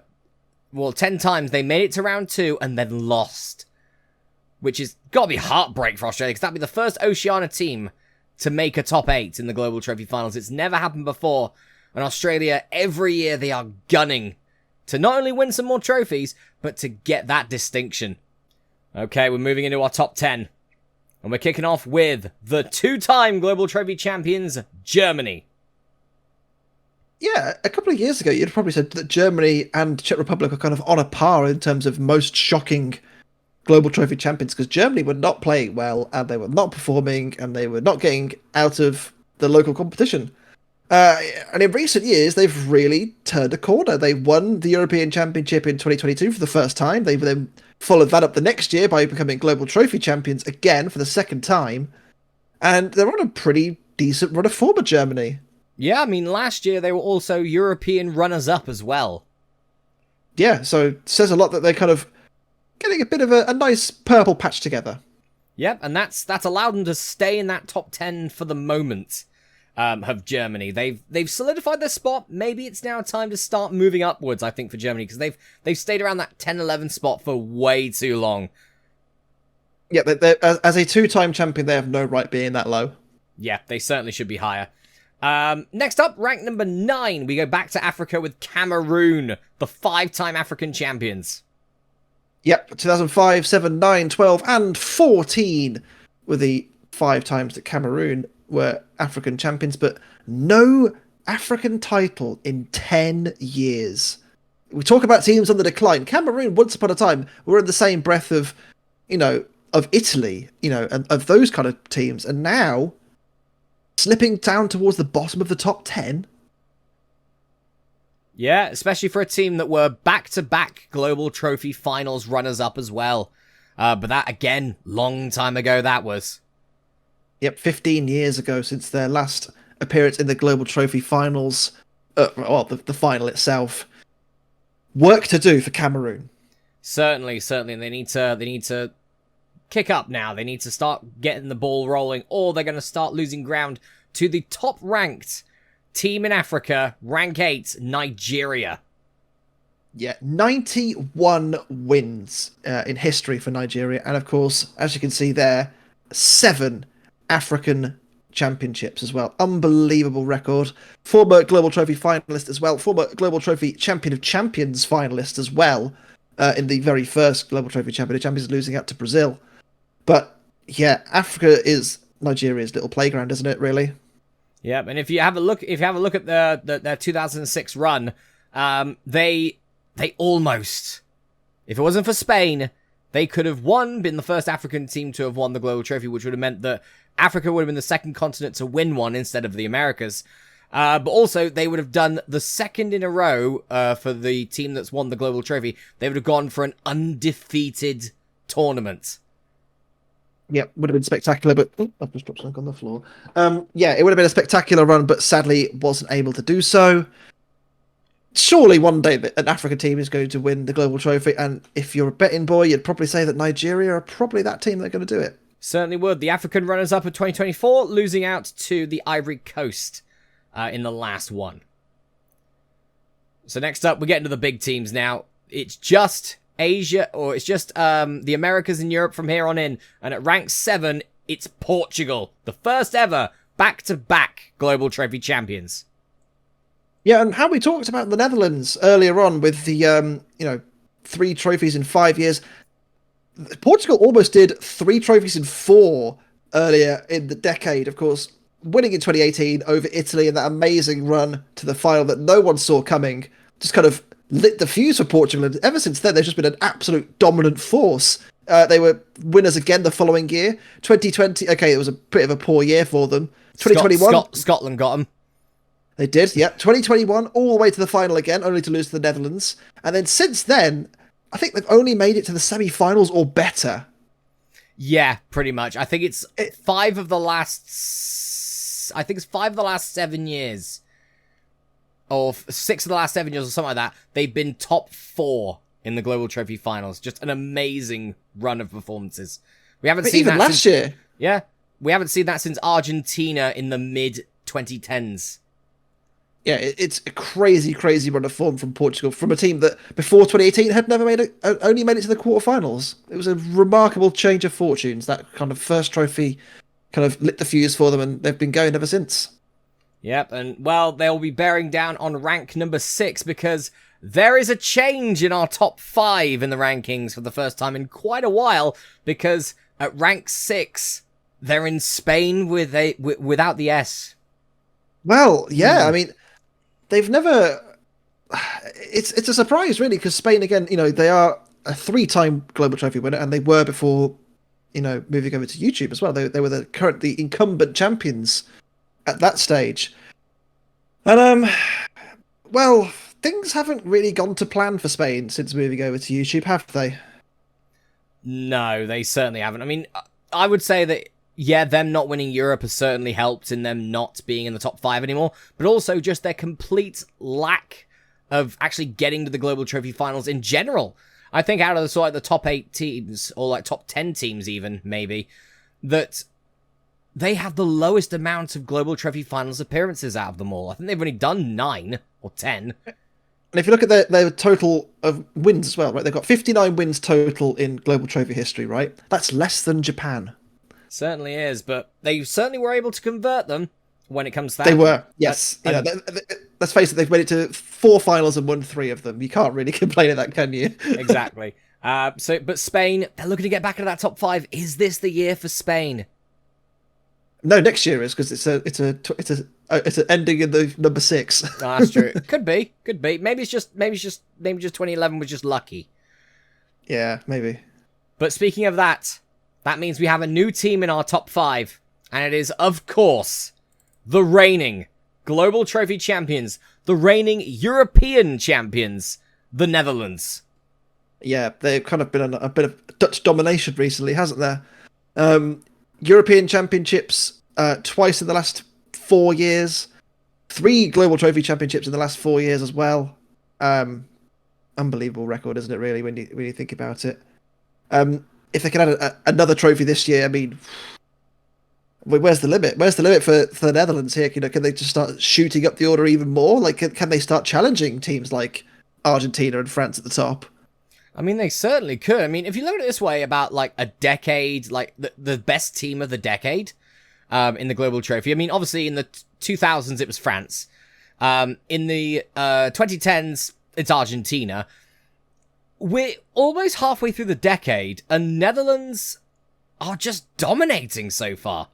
times they made it to round 2 and then lost, which has got to be heartbreak for Australia, because that'd be the first Oceania team to make a top 8 in the Global Trophy finals. It's never happened before. And Australia, every year they are gunning to not only win some more trophies, but to get that distinction. Okay, we're moving into our top 10. And we're kicking off with the 2-time Global Trophy champions, Germany.
Yeah, a couple of years ago, you'd probably said that Germany and Czech Republic are kind of on a par in terms of most shocking Global Trophy champions, because Germany were not playing well, and they were not performing, and they were not getting out of the local competition. And in recent years, they've really turned a corner. They won the European Championship in 2022 for the first time. They then followed that up the next year by becoming Global Trophy champions again for the second time. And they're on a pretty decent run of form at Germany.
Yeah, I mean, last year they were also European runners-up as well.
Yeah, so it says a lot that they're kind of getting a bit of a nice purple patch together.
Yep, and that's allowed them to stay in that top 10 for the moment. Of Germany, they've solidified their spot. Maybe it's now time to start moving upwards, I think, for Germany, because they've stayed around that 10-11 spot for way too long.
Yeah, as a 2-time champion, they have no right being that low.
Yeah, they certainly should be higher. Next up, rank number 9, we go back to Africa with Cameroon, the 5-time African champions.
Yep, 2005, 7, 9, 12, and 14 were the 5 times that Cameroon were African champions, but no African title in 10 years. We talk about teams on the decline. Cameroon, once upon a time, were in the same breath of, of Italy, and of those kind of teams, and now slipping down towards the bottom of the top 10.
Yeah, especially for a team that were back-to-back Global Trophy Finals runners-up as well. But that, again, long time ago that was.
Yep, 15 years ago since their last appearance in the Global Trophy Finals. The final itself. Work to do for Cameroon.
Certainly, and they need to kick up now. They need to start getting the ball rolling, or they're going to start losing ground to the top-ranked team in Africa, rank 8, Nigeria.
Yeah, 91 wins in history for Nigeria, and of course, as you can see there, 7 African championships as well. Unbelievable record. Former Global Trophy finalist as well. Former Global Trophy Champion of Champions finalist as well. In the very first Global Trophy Champion of Champions, losing out to Brazil. But yeah, Africa is Nigeria's little playground, isn't it? Really.
Yep. And if you have a look at their 2006 run, they almost, if it wasn't for Spain, they could have been the first African team to have won the Global Trophy, which would have meant that Africa would have been the second continent to win one instead of the Americas. But also, they would have done the second in a row for the team that's won the Global Trophy. They would have gone for an undefeated tournament.
Yeah, would have been spectacular, but I've just dropped something on the floor. Yeah, it would have been a spectacular run, but sadly wasn't able to do so. Surely one day an African team is going to win the Global Trophy, and if you're a betting boy, you'd probably say that Nigeria are probably that team that are going to do it.
Certainly would. The African runners-up of 2024, losing out to the Ivory Coast in the last one. So next up, we're getting to the big teams now. It's just Asia, or it's just the Americas and Europe from here on in. And at rank 7, it's Portugal, the first ever back-to-back Global Trophy champions.
Yeah, and how we talked about the Netherlands earlier on with the 3 trophies in 5 years. Portugal almost did 3 trophies in 4 earlier in the decade, of course, winning in 2018 over Italy in that amazing run to the final that no one saw coming. Just kind of lit the fuse for Portugal, and ever since then they've just been an absolute dominant force. They were winners again the following year. 2020, okay, it was a bit of a poor year for them. 2021,
Scotland got them.
They did, yeah. 2021, all the way to the final again, only to lose to the Netherlands. And then since then, I think they've only made it to the semi-finals or better.
Yeah, pretty much. I think it's 5 of the last 7 years. Or 6 of the last 7 years or something like that. They've been top 4 in the Global Trophy finals. Just an amazing run of performances. We haven't seen
even
that
last year.
Yeah, we haven't seen that since Argentina in the mid-2010s.
Yeah, it's a crazy, crazy run of form from Portugal, from a team that before 2018 had never only made it to the quarterfinals. It was a remarkable change of fortunes. That kind of first trophy kind of lit the fuse for them, and they've been going ever since.
Yep, and well, they'll be bearing down on rank number 6 because there is a change in our top 5 in the rankings for the first time in quite a while, because at rank 6, they're in Spain without the S.
Well, yeah, I mean, they've never. It's a surprise, really, because Spain, again, they are a 3-time Global Trophy winner, and they were before, moving over to YouTube as well. They were the incumbent champions at that stage. And, well, things haven't really gone to plan for Spain since moving over to YouTube, have they?
No, they certainly haven't. I mean, I would say that, yeah, them not winning Europe has certainly helped in them not being in the top 5 anymore, but also just their complete lack of actually getting to the Global Trophy finals in general. I think out of the top 8 teams, or like top 10 teams even, maybe, that they have the lowest amount of Global Trophy finals appearances out of them all. I think they've only done 9 or 10.
And if you look at their total of wins as well, right? They've got 59 wins total in Global Trophy history, right? That's less than Japan.
Certainly is, but they certainly were able to convert them when it comes to that.
They were, yes. Let's face it, they've made it to 4 finals and won 3 of them. You can't really complain at that, can you?
Exactly. But Spain, they're looking to get back into that top 5. Is this the year for Spain?
No, next year is, because it's an ending in the number 6.
No, that's true. Could be. Maybe it's just 2011 was just lucky.
Yeah, maybe.
But speaking of that means we have a new team in our top 5, and it is, of course, the reigning Global Trophy champions, the reigning European champions, the Netherlands.
Yeah, they've kind of been on a bit of Dutch domination recently, hasn't there? European Championships twice in the last 4 years, 3 Global Trophy Championships in the last 4 years as well. Unbelievable record, isn't it? Really, when you think about it. If they can add another trophy this year, I mean, where's the limit? Where's the limit for the Netherlands here? Can they just start shooting up the order even more? Like, can they start challenging teams like Argentina and France at the top?
I mean, they certainly could. I mean, if you look at it this way, about like a decade, like the best team of the decade in the Global Trophy. I mean, obviously in the 2000s it was France. In the 2010s it's Argentina. We're almost halfway through the decade, and Netherlands are just dominating so far.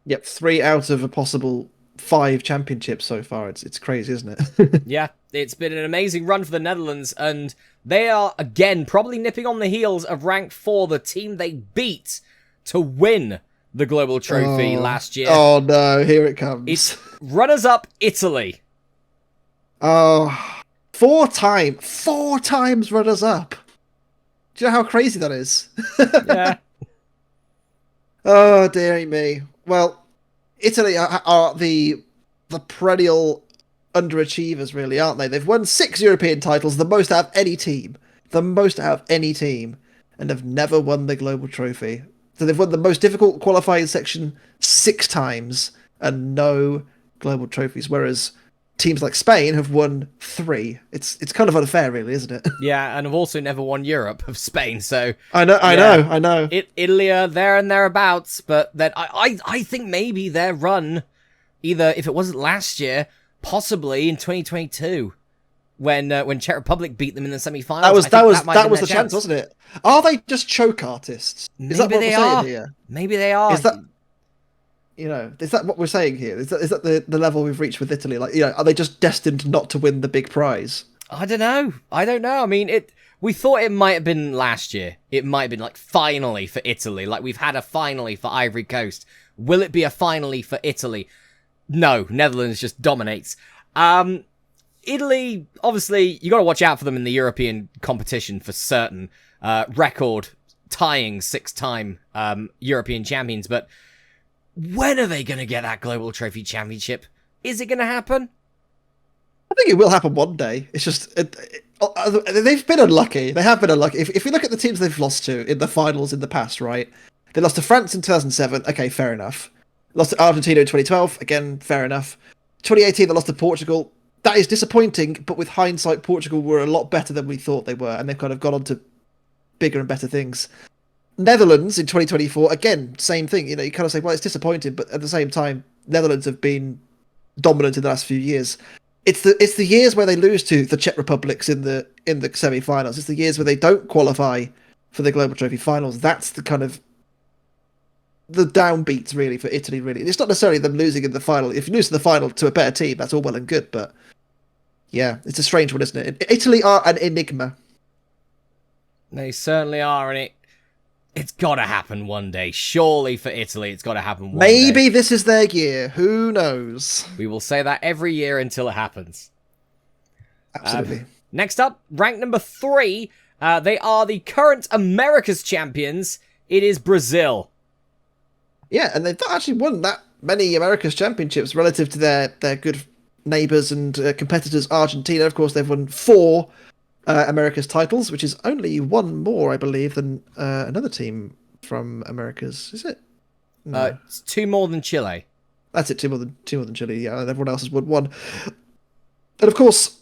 Yep, 3 out of a possible 5 championships so far. It's crazy, isn't it?
Yeah, it's been an amazing run for the Netherlands, and they are, again, probably nipping on the heels of rank 4, the team they beat to win the Global Trophy last year.
Oh no, here it comes.
It's runners-up Italy.
Oh, 4 times runners-up. Do you know how crazy that is?
Yeah.
Oh, dearie me. Well, Italy are the perennial underachievers, really, aren't they? They've won 6 European titles, the most out of any team. And have never won the Global Trophy. So they've won the most difficult qualifying section 6 times and no Global Trophies, whereas teams like Spain have won 3. It's kind of unfair, really, isn't it?
Yeah, and have also never won Europe of Spain, so...
I know.
Italy are there and thereabouts, but then I think maybe their run, either if it wasn't last year, possibly in 2022, when Czech Republic beat them in the semi-finals.
That was the chance, wasn't it? Are they just choke artists? Is that what we're saying here?
Maybe they are.
Is that what we're saying here? Is that the level we've reached with Italy? Like, are they just destined not to win the big prize?
I don't know. I mean, we thought it might have been last year. It might have been like finally for Italy. Like we've had a finally for Ivory Coast. Will it be a finally for Italy? No, Netherlands just dominates. Italy, obviously, you got to watch out for them in the European competition for certain. Record tying 6-time European champions, but when are they going to get that Global Trophy Championship? Is it going to happen?
I think it will happen one day. It's just they've been unlucky. They have been unlucky. If you look at the teams they've lost to in the finals in the past, right? They lost to France in 2007. Okay, fair enough. Lost to Argentina in 2012. Again, fair enough. 2018, they lost to Portugal. That is disappointing, but with hindsight, Portugal were a lot better than we thought they were, and they've kind of gone on to bigger and better things. Netherlands in 2024, again, same thing. You kind of say, well, it's disappointing, but at the same time, Netherlands have been dominant in the last few years. It's the years where they lose to the Czech Republics in the semi-finals. It's the years where they don't qualify for the Global Trophy finals. That's the kind of the downbeats really for Italy. Really, it's not necessarily them losing in the final. If you lose in the final to a better team, that's all well and good. But yeah, it's a strange one, isn't it? Italy are an enigma.
They certainly are, and it's got to happen one day. Surely for Italy, it's got to happen one day.
Maybe this is their year. Who knows?
We will say that every year until it happens.
Absolutely.
Next up, ranked number 3. They are the current America's champions. It is Brazil.
Yeah, and they've not actually won that many America's championships relative to their good neighbours and competitors, Argentina. Of course, they've won 4 America's titles, which is only one more, I believe, than another team from America's. Is it? No.
It's 2 more than Chile.
That's it. Two more than Chile. Yeah, and everyone else has won 1. And of course,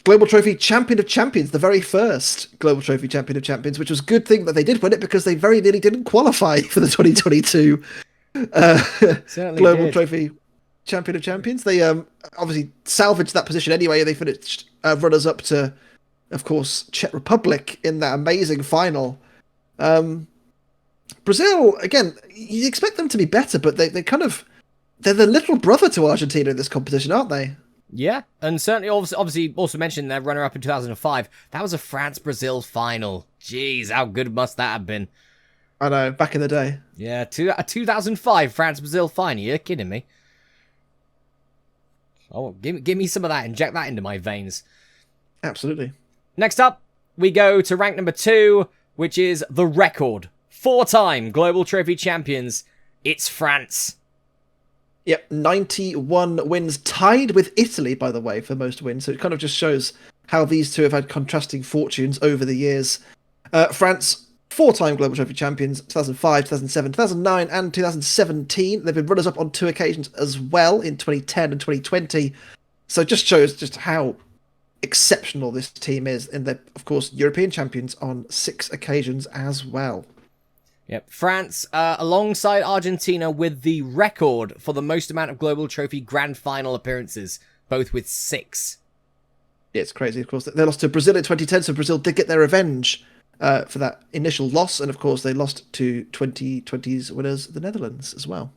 Global Trophy Champion of Champions, the very first Global Trophy Champion of Champions, which was a good thing that they did win it because they very nearly didn't qualify for the 2022 Global Trophy Champion of Champions. They obviously salvaged that position anyway. They finished runners-up to, of course, Czech Republic in that amazing final. Brazil, again, you expect them to be better, but they're the little brother to Argentina in this competition, aren't they?
Yeah, and certainly, obviously, also mentioned their runner-up in 2005. That was a France-Brazil final. Jeez, how good must that have been?
I know, back in the day.
Yeah, a 2005 France-Brazil final. You're kidding me? Oh, give me some of that. Inject that into my veins.
Absolutely.
Next up, we go to rank number 2, which is the record. 4-time Global Trophy champions. It's France.
Yep, 91 wins, tied with Italy, by the way, for most wins. So it kind of just shows how these two have had contrasting fortunes over the years. France, 4-time Global Trophy champions, 2005, 2007, 2009, and 2017. They've been runners-up on 2 occasions as well, in 2010 and 2020. So it just shows just how exceptional this team is. And they're, of course, European champions on 6 occasions as well.
Yep, France, alongside Argentina, with the record for the most amount of Global Trophy Grand Final appearances, both with 6.
Yeah, it's crazy, of course. They lost to Brazil in 2010, so Brazil did get their revenge for that initial loss, and of course they lost to 2020's winners, the Netherlands, as well.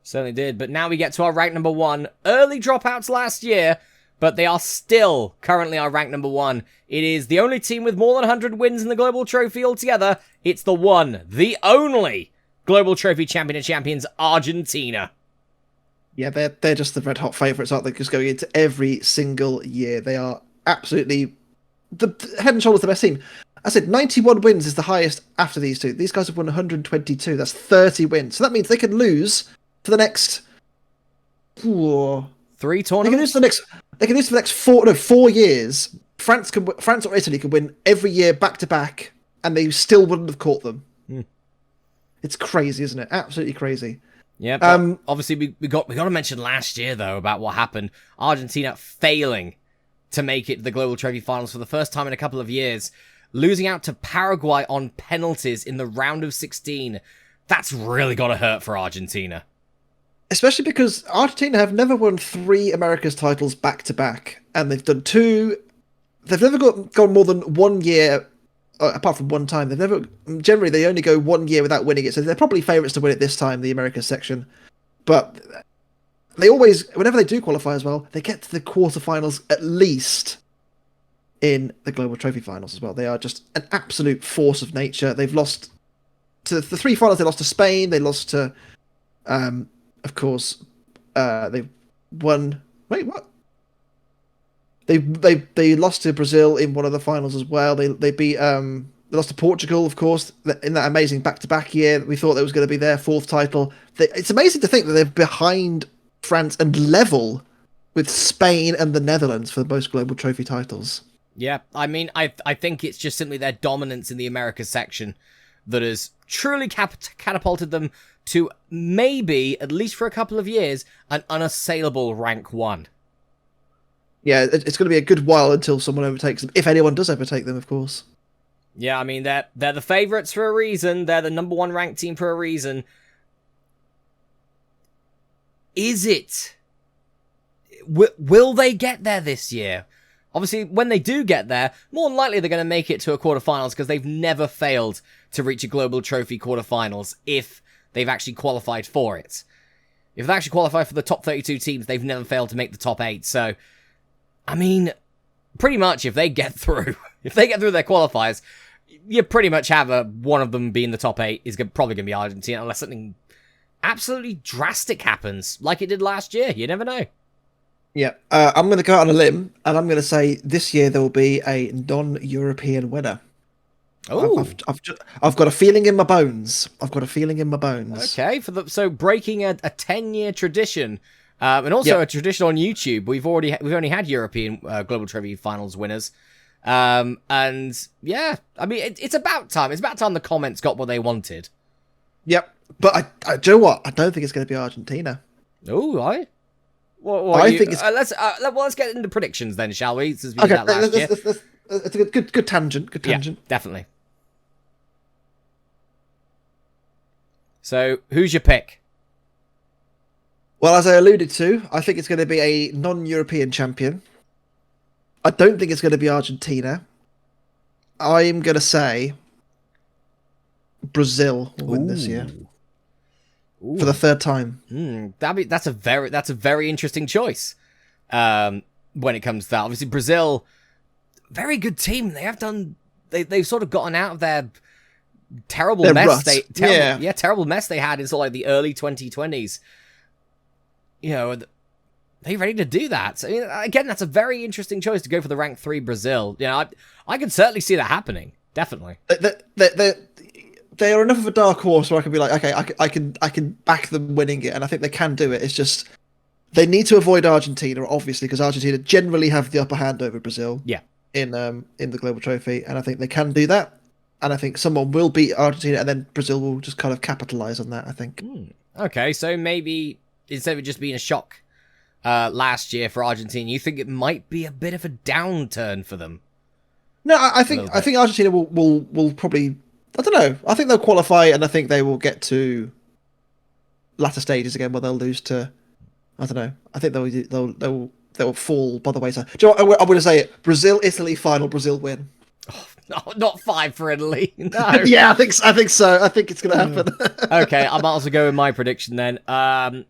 Certainly did, but now we get to our rank number 1. Early dropouts last year, but they are still currently our rank number 1. It is the only team with more than 100 wins in the Global Trophy altogether. It's the one, the only Global Trophy Champion of Champions, Argentina.
Yeah, they're just the red-hot favourites, aren't they? Just going into every single year. They are absolutely the head and shoulders the best team. I said 91 wins is the highest after these two. These guys have won 122. That's 30 wins. So that means they can lose for the next...
3 tournaments?
They can lose for the next 4 years. France or Italy can win every year back-to-back, and they still wouldn't have caught them. It's crazy, isn't it? Absolutely crazy.
Yeah, obviously we got to mention last year, though, about what happened. Argentina failing to make it to the Global Trophy Finals for the first time in a couple of years, losing out to Paraguay on penalties in the round of 16. That's really got to hurt for Argentina.
Especially because Argentina have never won 3 America's titles back-to-back, and they've done 2... They've never gone more than 1 year, apart from one time. Generally, they only go 1 year without winning it, so they're probably favourites to win it this time, the Americas section. But they always, whenever they do qualify as well, they get to the quarterfinals at least in the Global Trophy Finals as well. They are just an absolute force of nature. They've lost to the 3 finals. They lost to Spain. They lost to, of course, they won... Wait, what? They lost to Brazil in one of the finals as well. They beat they lost to Portugal, of course, in that amazing back-to-back year. We thought that was going to be their 4th title. It's amazing to think that they're behind France and level with Spain and the Netherlands for the most Global Trophy titles.
Yeah, I mean, I think it's just simply their dominance in the Americas section that has truly catapulted them to maybe, at least for a couple of years, an unassailable rank 1.
Yeah, it's going to be a good while until someone overtakes them, if anyone does overtake them, of course.
Yeah, I mean, they're the favourites for a reason. They're the number 1 ranked team for a reason. Is it will they get there this year? Obviously, when they do get there, more than likely they're going to make it to a quarterfinals because they've never failed to reach a Global Trophy quarterfinals if they've actually qualified for it. If they actually qualify for the top 32 teams, they've never failed to make the top 8. So, I mean, pretty much if they get through, their qualifiers, you pretty much have one of them being the top 8 is probably going to be Argentina unless something absolutely drastic happens like it did last year. You never know.
Yeah, I'm going to go out on a limb, and I'm going to say this year there will be a non-European winner.
Oh,
I've got a feeling in my bones.
Okay, so breaking a 10-year tradition, and also a tradition on YouTube. We've only had European Global Trophy Finals winners, and yeah, I mean it's about time. It's about time the comments got what they wanted.
Yep, but do you know what? I don't think it's going to be Argentina.
Oh, I think it's. Let's get into predictions then, shall we? Since we did that last year.
It's a good tangent.
Yeah, definitely. So, who's your pick?
Well, as I alluded to, I think it's going to be a non-European champion. I don't think it's going to be Argentina. I'm going to say Brazil will win this year. Ooh. For the third time.
That's a very interesting choice. When it comes to that, obviously Brazil, very good team. They've sort of gotten out of their terrible mess. Terrible mess they had in sort of like the early 2020s. You know, they ready to do that. So, again, that's a very interesting choice to go for the rank 3 Brazil. You know, I can certainly see that happening. Definitely.
They are enough of a dark horse where I can be like, okay, I can back them winning it, and I think they can do it. It's just they need to avoid Argentina, obviously, because Argentina generally have the upper hand over Brazil.
Yeah.
In the Global Trophy, and I think they can do that. And I think someone will beat Argentina, and then Brazil will just kind of capitalize on that, I think.
Okay, so maybe instead of it just being a shock last year for Argentina, you think it might be a bit of a downturn for them?
No, I think Argentina will probably. I don't know. I think they'll qualify, and I think they will get to latter stages again where they'll lose to. I don't know. I think they'll fall by the wayside. Do you know what? I'm going to say it. Brazil, Italy final. Brazil win.
Oh, no, not 5 for Italy. No.
Yeah, I think so. I think it's going to happen.
Okay, I might also go with my prediction then.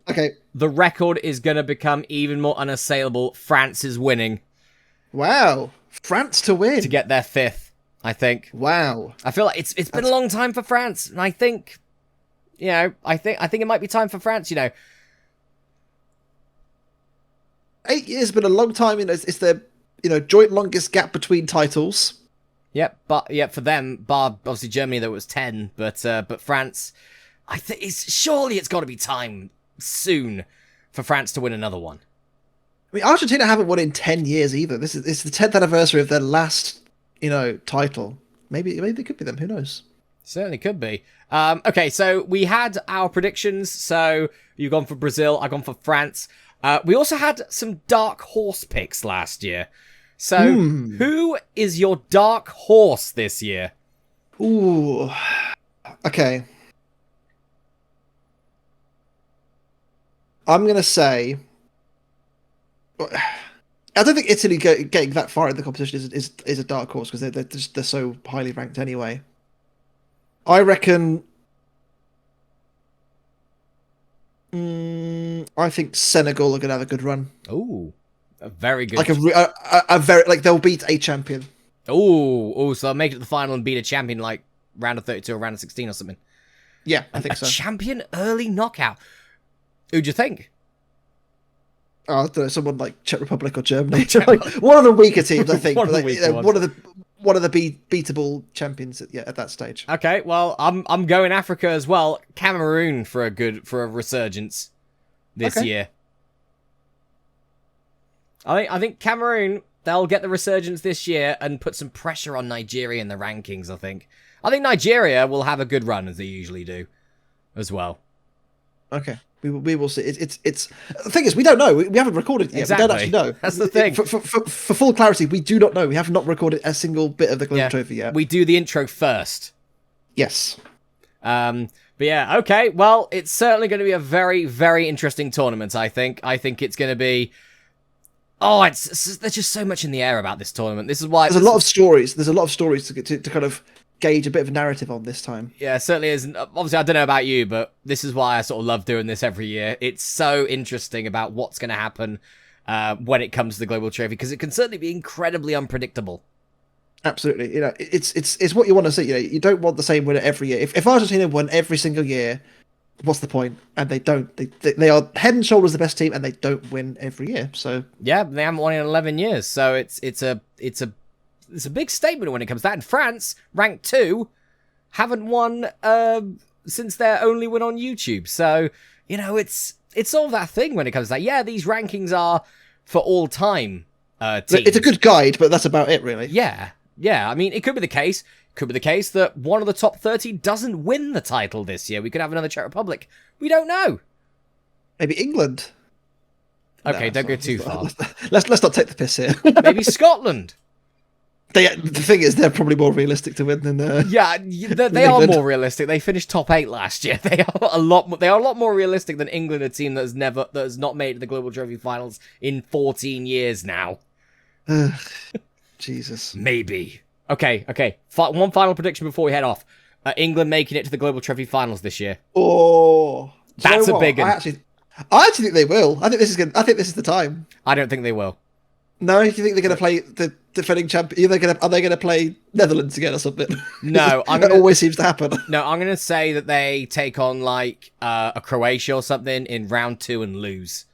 Okay.
The record is going to become even more unassailable. France is winning.
Wow. France to win.
To get their 5th, I think.
Wow.
I feel like it's been a long time for France, and I think, I think it might be time for France,
8 years has been a long time. It's their joint longest gap between titles.
Yep, but for them, bar obviously Germany, there was 10, but France, I think surely it's got to be time soon for France to win another one.
I mean, Argentina haven't won in 10 years either. It's the 10th anniversary of their last title. Maybe it could be them. Who knows?
Certainly could be. Okay, so we had our predictions. So you've gone for Brazil. I've gone for France. We also had some dark horse picks last year. So, who is your dark horse this year?
Ooh. Okay. I'm going to say... I don't think Italy getting that far in the competition is a dark horse, because they're so highly ranked anyway. I reckon... I think Senegal are going to have a good run.
Ooh. A very good...
Like a very... Like, they'll beat a champion.
Ooh, so they'll make it to the final and beat a champion, like, round of 32 or round of 16 or something.
Yeah, I think so.
A champion early knockout. Who'd you think?
Oh, I don't know, someone like Czech Republic or Germany. Like, one of the weaker teams, I think. one of the beatable champions at that stage.
Okay, well, I'm going Africa as well. Cameroon for a resurgence this year. I think Cameroon, they'll get the resurgence this year and put some pressure on Nigeria in the rankings, I think. I think Nigeria will have a good run, as they usually do, as well.
Okay. We will see. It's the thing is, we don't know. We haven't recorded it yet.
Exactly.
We don't actually know.
That's the thing.
For full clarity, we do not know. We have not recorded a single bit of the Global Trophy yet.
We do the intro first.
Yes.
But yeah, okay. Well, it's certainly going to be a very, very interesting tournament, I think. I think it's going to be Oh, there's just so much in the air about this tournament. This is why
There's a lot of stories. There's a lot of stories to kind of gauge a bit of a narrative on this time.
Yeah, it certainly is. And obviously, I don't know about you, but this is why I sort of love doing this every year. It's so interesting about what's going to happen when it comes to the Global Trophy, because it can certainly be incredibly unpredictable.
Absolutely, it's what you want to see. You don't want the same winner every year. If Argentina won every single year, what's the point? And they don't. They are head and shoulders the best team, and they don't win every year. So
yeah, they haven't won in 11 years. So it's a big statement when it comes to that. And France, ranked 2, haven't won since their only win on YouTube. So it's all that thing when it comes to that. Yeah, these rankings are for all time. Teams.
It's a good guide, but that's about it, really.
Yeah. I mean, it could be the case. Could be the case that one of the top 30 doesn't win the title this year. We could have another Czech Republic. We don't know.
Maybe England.
Okay, don't go too far.
Let's not take the piss here.
Maybe Scotland.
The thing is, they're probably more realistic to win than.
Yeah, they are more realistic. They finished top 8 last year. They are a lot more realistic than England, a team that has not made the Global Trophy finals in 14 years now.
Jesus.
Maybe. Okay. One final prediction before we head off. England making it to the Global Trophy finals this year.
Oh,
that's a big one.
I actually think they will. I think this is the time.
I don't think they will.
No, do you think they're going to play the defending champion? Are they going to play Netherlands again or something?
No,
that always seems to happen.
No, I'm going to say that they take on like a Croatia or something in round 2 and lose.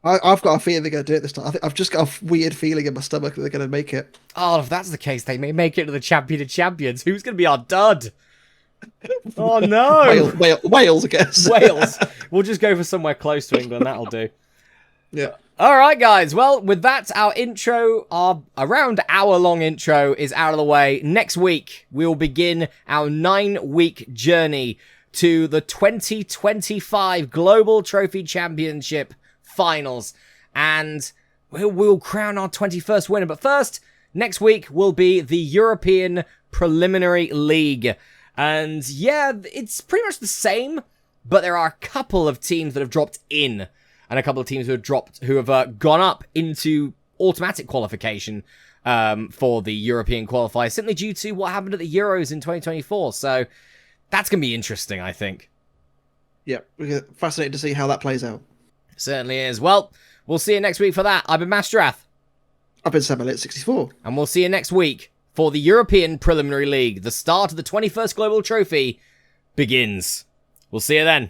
I've got a feeling they're going to do it this time. I've just got a weird feeling in my stomach that they're going to make it.
Oh, if that's the case, they may make it to the Champion of Champions. Who's going to be our dud? Oh, no.
Wales, I guess.
Wales. We'll just go for somewhere close to England. That'll do.
Yeah.
All right, guys. Well, with that, our around hour-long intro is out of the way. Next week, we'll begin our 9-week journey to the 2025 Global Trophy Championship Finals, and we'll crown our 21st winner. But first, next week will be the European Preliminary League, and yeah, it's pretty much the same, but there are a couple of teams that have dropped in, and a couple of teams who have gone up into automatic qualification for the European qualifiers, simply due to what happened at the Euros in 2024. So that's going to be interesting, I think.
Yeah, we're fascinated to see how that plays out.
Certainly is. Well, we'll see you next week for that. I've been Masterath.
I've been Sam64.
And we'll see you next week for the European Preliminary League. The start of the 21st Global Trophy begins. We'll see you then.